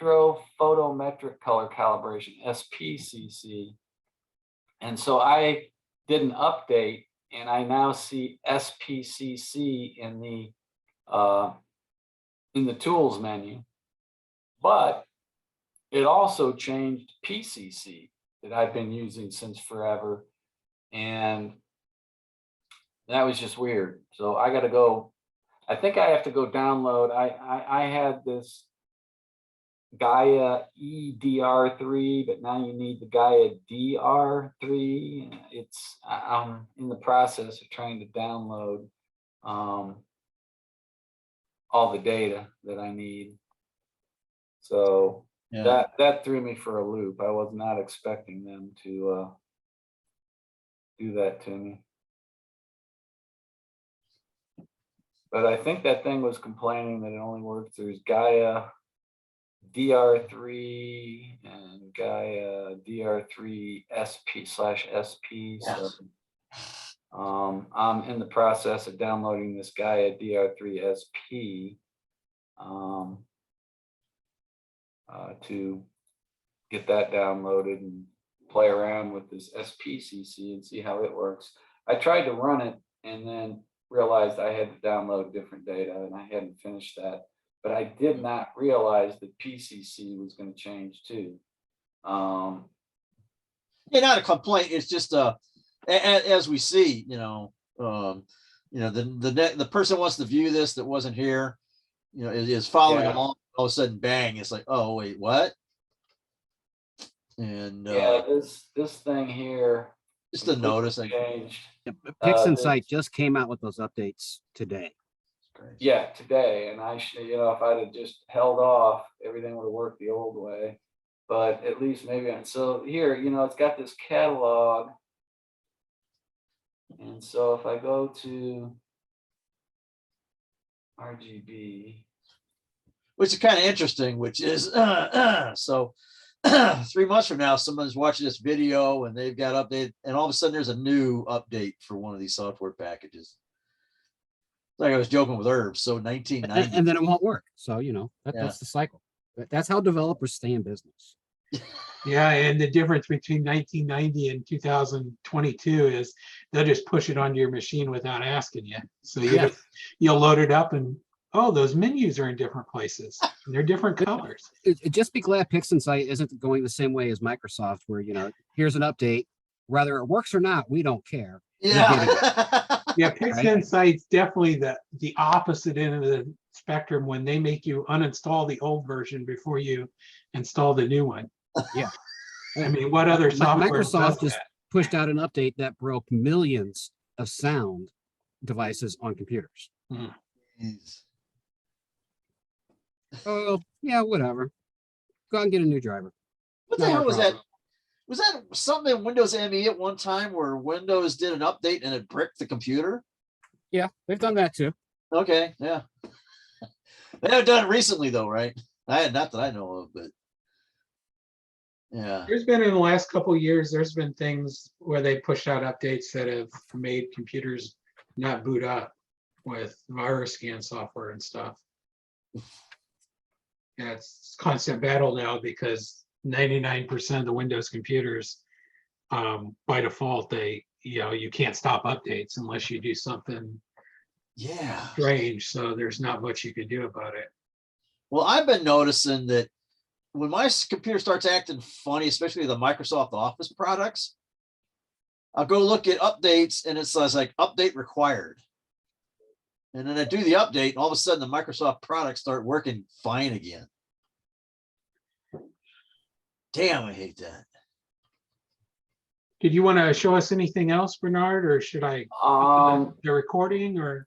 S2: spectrophotometric color calibration, SPCC. And so I did an update, and I now see SPCC in the tools menu, but it also changed PCC that I've been using since forever. And that was just weird. So I got to go I think I have to go download. I had this Gaia EDR3, but now you need the Gaia DR3. I'm in the process of trying to download all the data that I need. So
S5: Yeah.
S2: that threw me for a loop. I was not expecting them to do that to me. But I think that thing was complaining that it only worked through Gaia DR3 and Gaia DR3 SP/SP. So I'm in the process of downloading this Gaia DR3 SP to get that downloaded and play around with this SPCC and see how it works. I tried to run it and then realized I had to download different data, and I hadn't finished that. But I did not realize that PCC was going to change too.
S5: Yeah, not a complaint. It's just as we see, the person wants to view this that wasn't here, is following
S2: Yeah.
S5: along. All of a sudden, bang! It's like, oh wait, what? And
S2: Yeah, this thing here
S5: just a notice.
S2: changed.
S9: PixInsight just came out with those updates today.
S2: Yeah, today, and if I'd have just held off, everything would have worked the old way. But at least maybe. So here, it's got this catalog, and so if I go to RGB,
S5: which is kind of interesting, which is so 3 months from now, someone's watching this video and they've got updated, and all of a sudden there's a new update for one of these software packages. Like I was joking with Herbs. So 1990.
S9: And then it won't work. So, that's the cycle. That's how developers stay in business.
S1: Yeah, and the difference between 1990 and 2022 is they'll just push it onto your machine without asking you. So you'll load it up and, oh, those menus are in different places. And they're different colors.
S9: Just be glad PixInsight isn't going the same way as Microsoft, where, here's an update. Whether it works or not, we don't care.
S5: Yeah.
S1: Yeah, PixInsight's definitely the opposite end of the spectrum when they make you uninstall the old version before you install the new one.
S9: Yeah.
S1: I mean, what other software
S9: Microsoft
S1: does
S9: just pushed out an update that broke millions of sound devices on computers. Oh, yeah, whatever. Go out and get a new driver.
S5: What the hell was that? Was that something in Windows ME at one time where Windows did an update and it bricked the computer?
S9: Yeah, they've done that too.
S5: Okay, yeah. They haven't done it recently though, right? Not that I know of, but yeah.
S1: There's been in the last couple of years, there's been things where they pushed out updates that have made computers not boot up with virus scan software and stuff. Yeah, it's constant battle now because 99% of the Windows computers, by default, you can't stop updates unless you do something strange. So there's not much you can do about it.
S5: Well, I've been noticing that when my computer starts acting funny, especially the Microsoft Office products, I'll go look at updates and it says like update required. And then I do the update and all of a sudden the Microsoft products start working fine again. Damn, I hate that.
S1: Did you want to show us anything else, Bernard, or should I the recording or?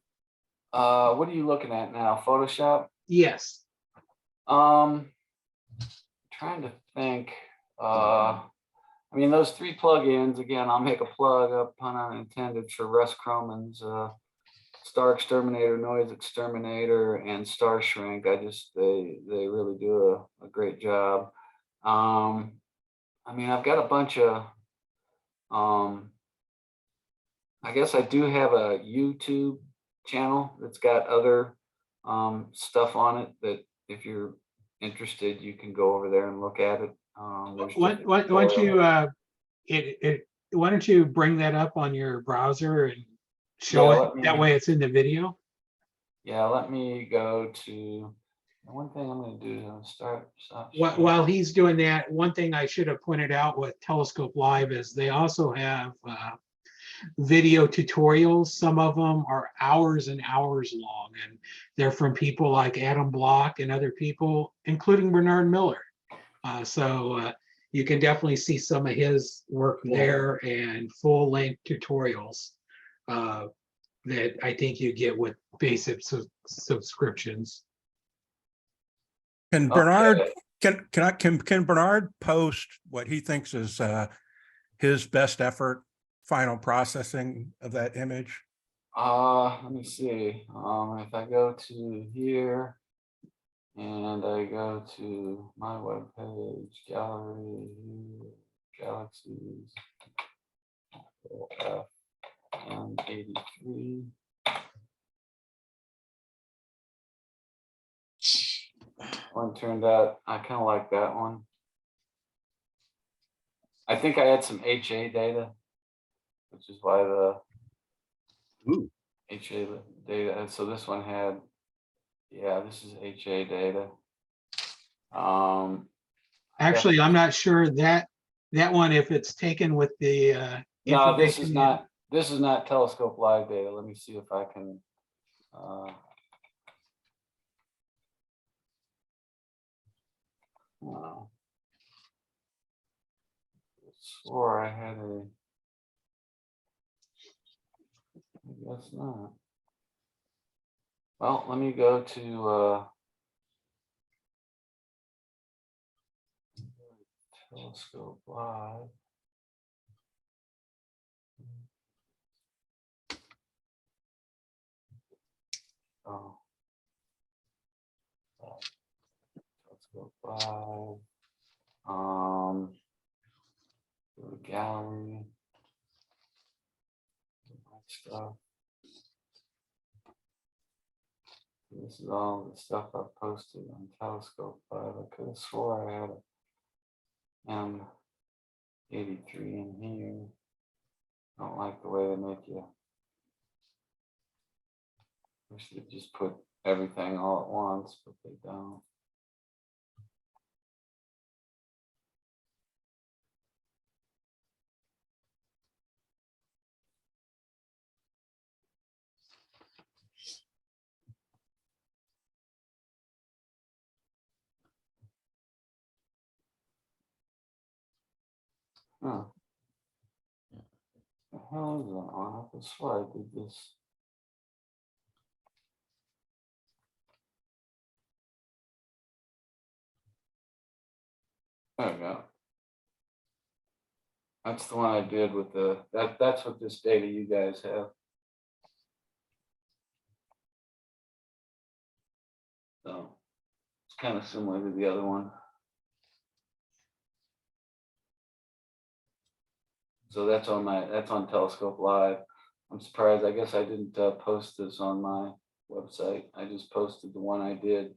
S2: What are you looking at now? Photoshop?
S1: Yes.
S2: Trying to think. I mean, those 3 plugins, again, I'll make a plug up, pun unintended, for Russ Croman's Star Exterminator, Noise Exterminator, and Star Shrink. They really do a great job. I mean, I've got a bunch of, I guess I do have a YouTube channel that's got other stuff on it that if you're interested, you can go over there and look at it.
S1: Why don't you bring that up on your browser and show it? That way it's in the video.
S2: Yeah, let me go to, one thing I'm going to do is stop.
S1: While he's doing that, one thing I should have pointed out with Telescope Live is they also have video tutorials. Some of them are hours and hours long, and they're from people like Adam Block and other people, including Bernard Miller. So you can definitely see some of his work there, and full-length tutorials that I think you get with basic subscriptions.
S8: Can Bernard, can Bernard post what he thinks is his best effort, final processing of that image?
S2: Let me see. If I go to here and I go to my web page, gallery, galaxies, F83. One turned out, I kind of like that one. I think I had some HA data, which is why the HA data. And so this one had, yeah, this is HA data.
S1: Actually, I'm not sure that one, if it's taken with the
S2: No, this is
S1: information.
S2: not Telescope.Live data. Let me see if I can. Wow. I swore I had a. I guess not. Well, let me go to Telescope.Live. Oh. Telescope.Live. Go to gallery. Stuff. This is all the stuff I've posted on Telescope.Live. I could have swore I had a M83 in here. I don't like the way they make you. Wish they'd just put everything all at once, but they don't. Huh. The hell is that on? I could swear I did this. There we go. That's the one I did with the, that's what this data you guys have. So it's kind of similar to the other one. So that's on Telescope.Live. I'm surprised. I guess I didn't post this on my website. I just posted the one I did.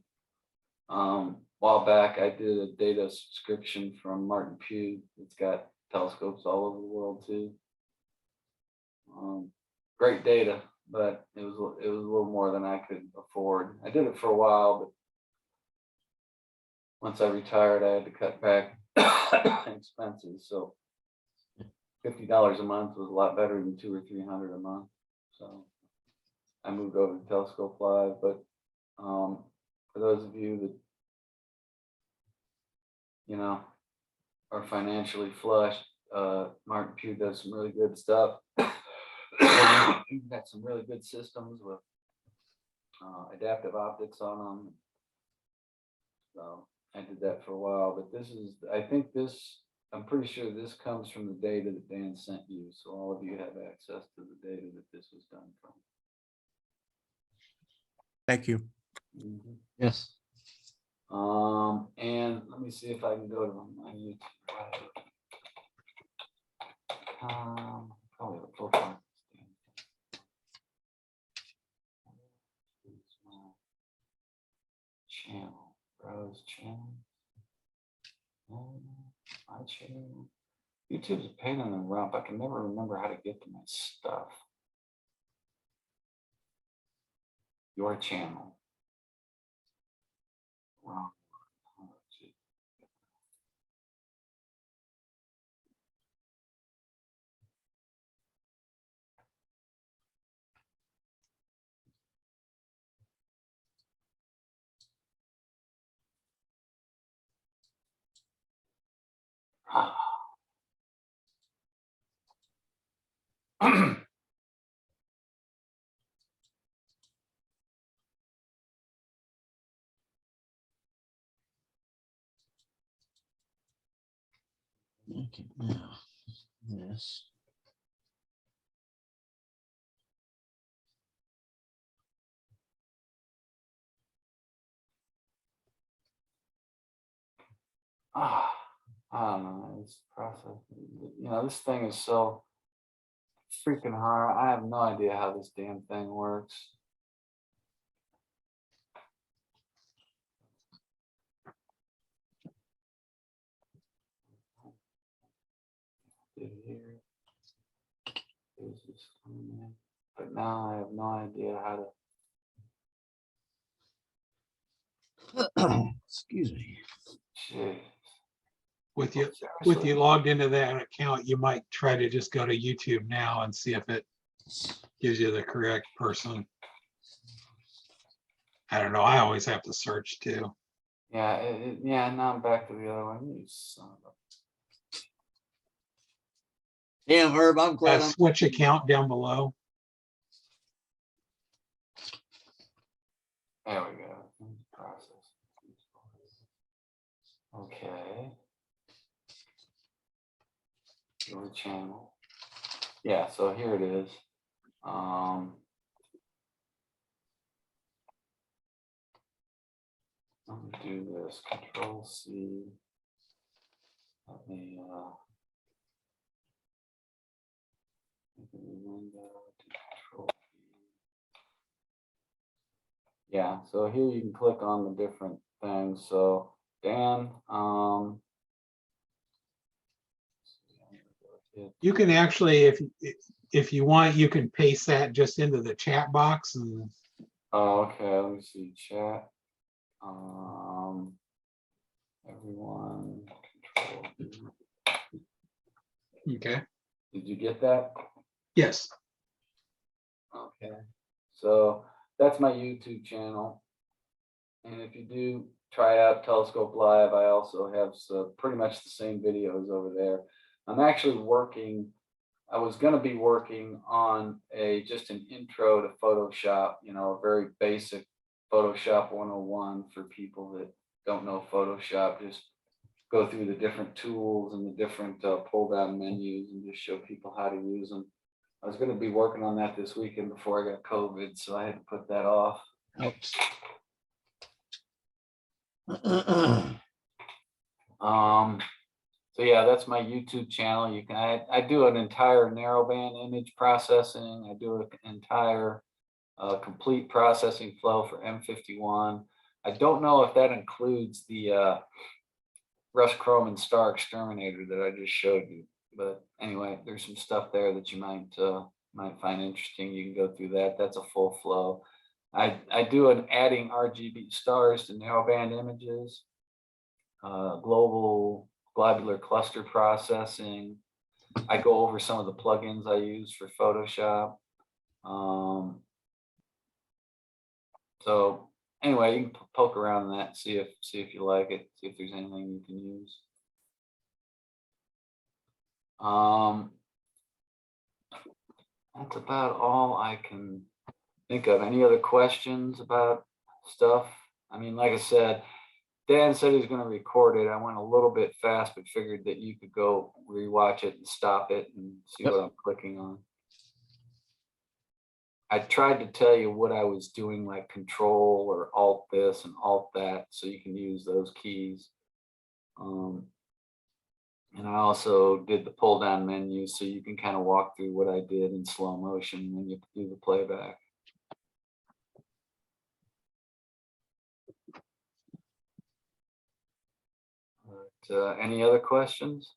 S2: A while back, I did a data subscription from Martin Pugh. It's got telescopes all over the world too. Great data, but it was a little more than I could afford. I did it for a while, but once I retired, I had to cut back expenses. So $50 a month was a lot better than $200 or $300 a month. So I moved over to Telescope.Live. But for those of you that, you know, are financially flush, Martin Pugh does some really good stuff. He's got some really good systems with adaptive optics on them. So I did that for a while, but this is, I think this, I'm pretty sure this comes from the data that Dan sent you. So all of you have access to the data that this was done from.
S8: Thank you.
S2: Mm-hmm.
S5: Yes.
S2: And let me see if I can go to my YouTube. Probably the full time. Channel, browse channel. My channel. YouTube's a pain in the rump. I can never remember how to get to my stuff. Your channel. Wrong.
S5: Okay, now, this.
S2: Ah, I don't know. This process, this thing is so freaking hard. I have no idea how this damn thing works. Here. There's this coming in. But now I have no idea how to.
S5: Excuse me.
S2: Jeez.
S1: With you
S2: Seriously.
S1: logged into that account, you might try to just go to YouTube now and see if it gives you the correct person. I don't know. I always have to search too.
S2: Yeah, yeah. Now I'm back to the other one. You son of a.
S5: Damn, Herb, I'm glad I'm.
S1: Switch account down below.
S2: There we go. Process. Okay. Your channel. Yeah, so here it is. Let me do this. Control C. Let me make a new window to Control V. Yeah, so here you can click on the different things. So Dan,
S1: You can actually, if you want, you can paste that just into the chat box and
S2: oh, okay, let me see chat. Everyone control V.
S1: okay.
S2: Did you get that?
S1: Yes.
S2: Okay, so that's my YouTube channel. And if you do try out Telescope.Live, I also have pretty much the same videos over there. I'm actually I was going to be working on just an intro to Photoshop, a very basic Photoshop 101 for people that don't know Photoshop. Just go through the different tools and the different pull down menus and just show people how to use them. I was going to be working on that this weekend before I got COVID, so I had to put that off.
S5: Oops.
S2: So yeah, that's my YouTube channel. You can I do an entire narrowband image processing. I do an entire complete processing flow for M51. I don't know if that includes the Rust Chrome and Star Exterminator that I just showed you. But anyway, there's some stuff there that you might find interesting. You can go through that. That's a full flow. I do an adding RGB stars to narrowband images, global globular cluster processing. I go over some of the plugins I use for Photoshop. So anyway, you can poke around in that, see if you like it, see if there's anything you can use. That's about all I can think of. Any other questions about stuff? I mean, like I said, Dan said he was going to record it. I went a little bit fast, but figured that you could go rewatch it and stop it and see what I'm clicking on. I tried to tell you what I was doing, like Control or Alt this and Alt that, so you can use those keys. And I also did the pull down menu, so you can kind of walk through what I did in slow motion when you do the playback. But, any other questions?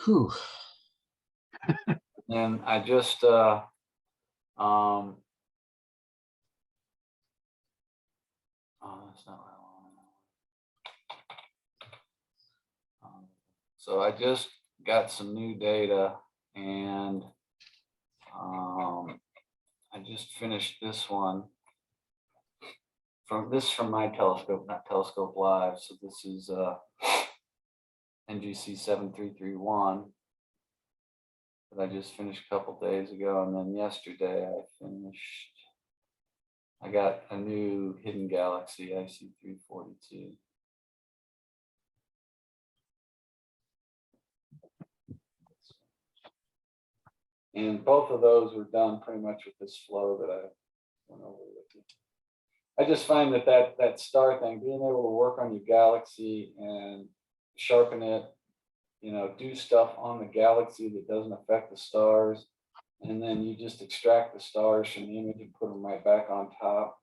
S5: Whew.
S2: And I just oh, that's not what I want. So I just got some new data, and I just finished this one from my telescope, not Telescope.Live. So this is NGC 7331. that I just finished a couple days ago. And then yesterday I got a new hidden galaxy, IC342. And both of those were done pretty much with this flow that I went over with you. I just find that star thing, being able to work on your galaxy and sharpen it, you know, do stuff on the galaxy that doesn't affect the stars, and then you just extract the stars from the image and put them right back on top.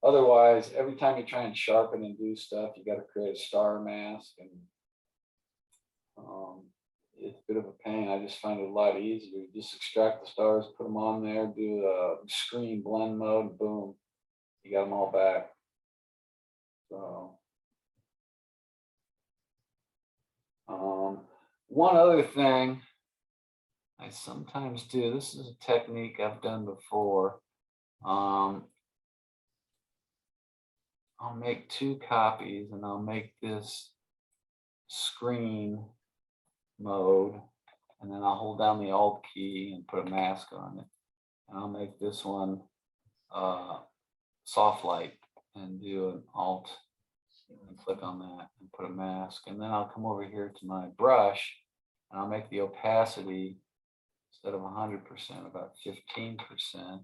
S2: Otherwise, every time you try and sharpen and do stuff, you got to create a star mask, and it's a bit of a pain. I just find it a lot easier. Just extract the stars, put them on there, do a screen blend mode, and boom, you got them all back. So, one other thing I sometimes do, this is a technique I've done before. I'll make 2 copies, and I'll make this screen mode, and then I'll hold down the Alt key and put a mask on it. And I'll make this one soft light and do an Alt and click on that and put a mask. And then I'll come over here to my brush, and I'll make the opacity, instead of 100%, about 15%, and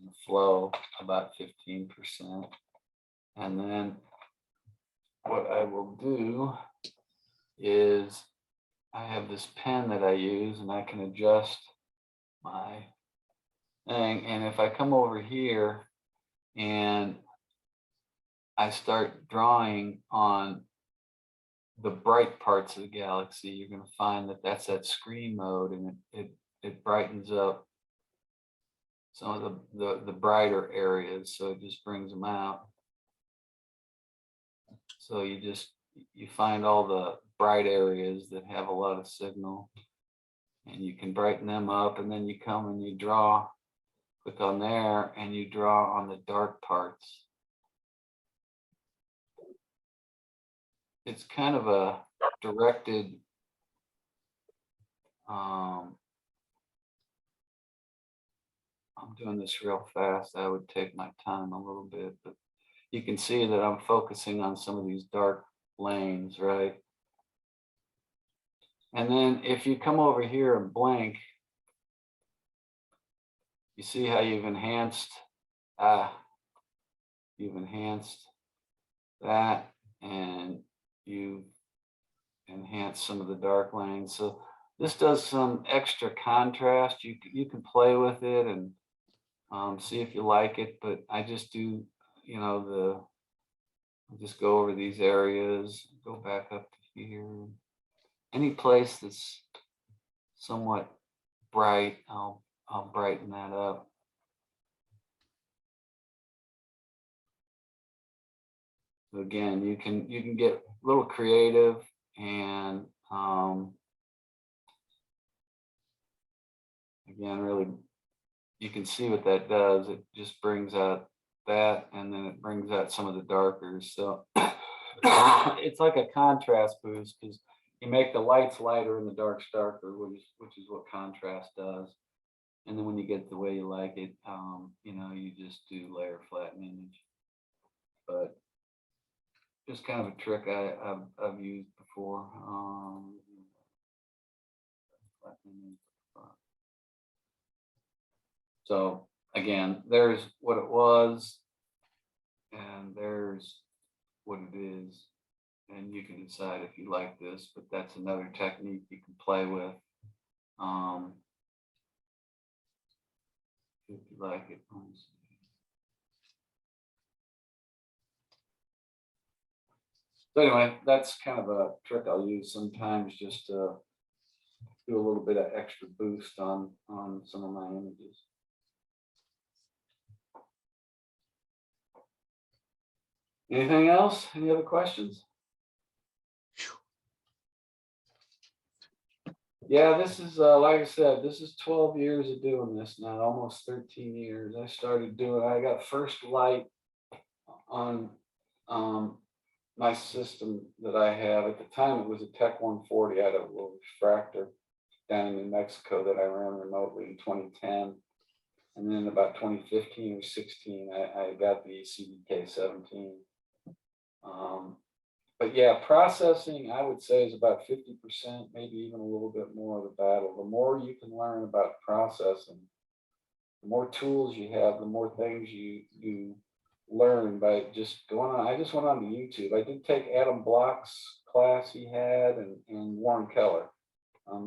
S2: the flow about 15%. And then what I will do is I have this pen that I use, and I can adjust my thing. And if I come over here and I start drawing on the bright parts of the galaxy, you're going to find that that's that screen mode, and it brightens up some of the brighter areas, so it just brings them out. So you find all the bright areas that have a lot of signal, and you can brighten them up, and then you come and you draw, click on there, and you draw on the dark parts. It's kind of a directed I'm doing this real fast. I would take my time a little bit, but you can see that I'm focusing on some of these dark lanes, right? And then if you come over here and blink, you see how you've enhanced that, and you enhance some of the dark lanes. So this does some extra contrast. You can play with it and see if you like it, but I just do, you know, I'll just go over these areas, go back up to here. Any place that's somewhat bright, I'll brighten that up. So again, you can get a little creative, and again, really, you can see what that does. It just brings out that, and then it brings out some of the darkers. So it's like a contrast boost, because you make the lights lighter and the darks darker, which is what contrast does. And then when you get the way you like it, you know, you just do layer flatten image. But just kind of a trick I've used before. So again, there's what it was, and there's what it is, and you can decide if you like this, but that's another technique you can play with. If you like it. So anyway, that's kind of a trick I'll use sometimes, just to do a little bit of extra boost on some of my images. Anything else? Any other questions? Yeah, this is, like I said, this is 12 years of doing this now, almost 13 years. I started doing, I got first light on my system that I have at the time, it was a Tech 140. I had a little refractor down in New Mexico that I ran remotely in 2010. And then about 2015 or 16, I got the CDK 17. But yeah, processing, I would say, is about 50%, maybe even a little bit more of the battle. The more you can learn about processing, the more tools you have, the more things you learn by just going on. I just went on to YouTube. I did take Adam Block's class he had and Warren Keller.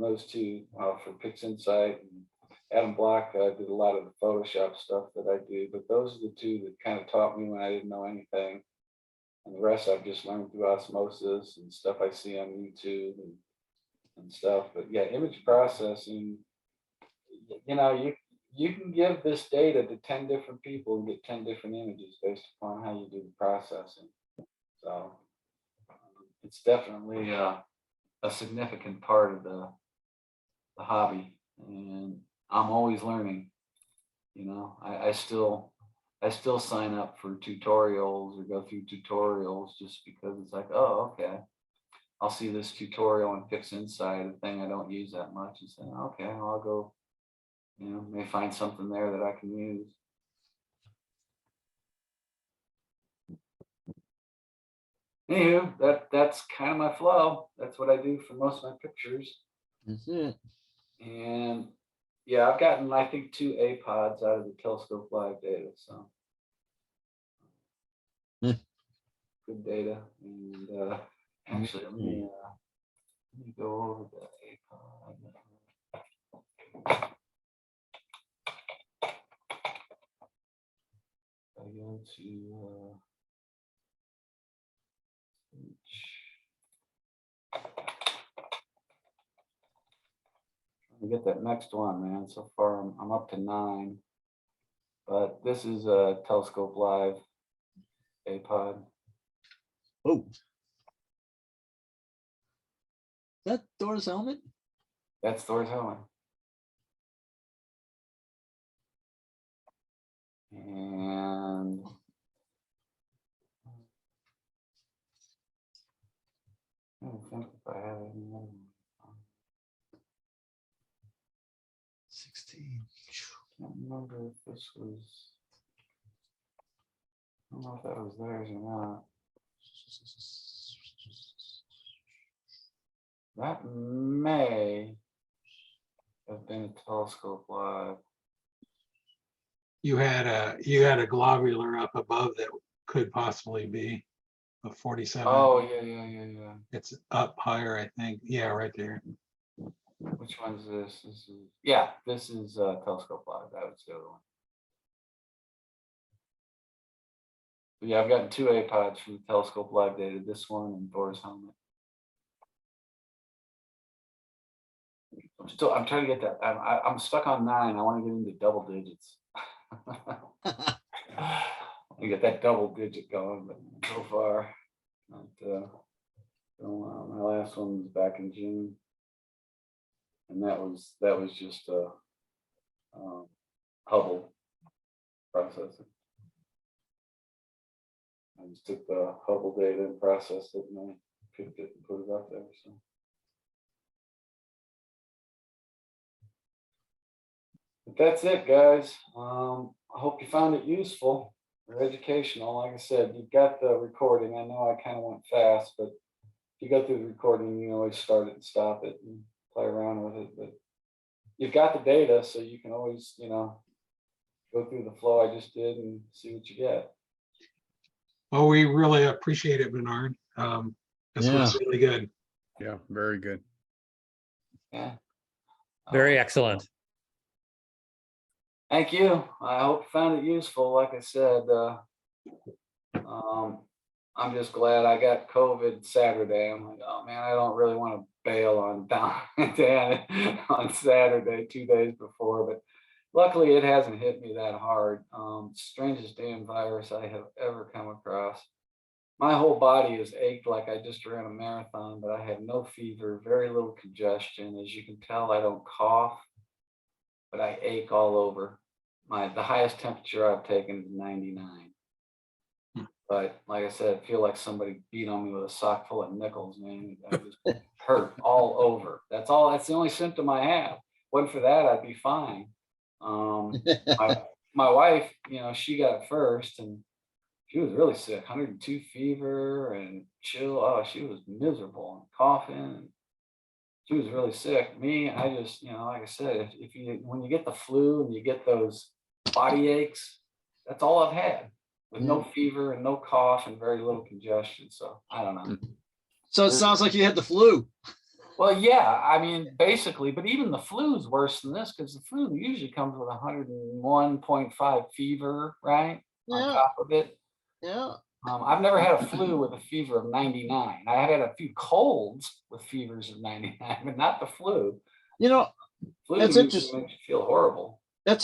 S2: Those two for Pix Insight. And Adam Block did a lot of the Photoshop stuff that I do, but those are the two that kind of taught me when I didn't know anything. And the rest I've just learned through osmosis and stuff I see on YouTube and stuff. But yeah, image processing, you know, you can give this data to 10 different people and get 10 different images based upon how you do the processing. So it's definitely a significant part of the hobby, and I'm always learning. You know, I still sign up for tutorials or go through tutorials just because it's like, oh, okay, I'll see this tutorial on Pix Insight, a thing I don't use that much, and say, okay, I'll go, you know, may find something there that I can use. Anywho, that's kind of my flow. That's what I do for most of my pictures.
S5: That's it.
S2: And yeah, I've gotten, I think, 2 APODs out of the Telescope.Live data. So good data. And actually, let me go over the APOD. I go to get that next one, man. So far, I'm up to 9, but this is a Telescope.Live APOD.
S5: Oh, is that Thor's helmet?
S2: That's Thor's helmet. And I don't think if I have any more.
S5: 16.
S2: Can't remember if this was. I don't know if that was theirs or not. That may have been a Telescope.Live.
S1: You had a globular up above that could possibly be a 47.
S2: Oh, yeah.
S1: It's up higher, I think. Yeah, right there.
S2: Which one's this? This is, yeah, this is Telescope.Live. That was the other one. But yeah, I've gotten 2 APODs from the Telescope.Live data. This one and Thor's helmet. I'm trying to get that. I'm stuck on 9. I want to get into double digits. I get that double digit going, but so far, not, my last one was back in June, and that was just a Hubble processing. I just took the Hubble data and processed it, and I picked it and put it up there. So. But that's it, guys. I hope you found it useful or educational. Like I said, you've got the recording. I know I kind of went fast, but if you go through the recording, you can always start it and stop it and play around with it. But you've got the data, so you can always, you know, go through the flow I just did and see what you get.
S1: Oh, we really appreciate it, Bernard. This was really good.
S7: Yeah, very good.
S2: Yeah.
S11: Very excellent.
S2: Thank you. I hope you found it useful. Like I said, I'm just glad I got COVID Saturday. I'm like, oh man, I don't really want to bail on down on Saturday, 2 days before, but luckily it hasn't hit me that hard. Strangest damn virus I have ever come across. My whole body is ached like I just ran a marathon, but I had no fever, very little congestion. As you can tell, I don't cough, but I ache all over. The highest temperature I've taken is 99. But like I said, I feel like somebody beat on me with a sock full of nickels, man. I just hurt all over. That's the only symptom I have. Wasn't for that, I'd be fine. My wife, she got it first, and she was really sick, 102 fever and chill. Oh, she was miserable and coughing. And she was really sick. Me, I just, like I said, when you get the flu and you get those body aches, that's all I've had, with no fever and no cough and very little congestion. So I don't know.
S5: So it sounds like you had the flu.
S2: Well, yeah, I mean, basically, but even the flu is worse than this, because the flu usually comes with 101.5 fever, right? On
S5: Yeah.
S2: top of it.
S5: Yeah.
S2: I've never had a flu with a fever of 99. I had a few colds with fevers of 99, but not the flu.
S5: You know,
S2: Flu
S5: that's
S2: usually
S5: interesting.
S2: makes you feel horrible.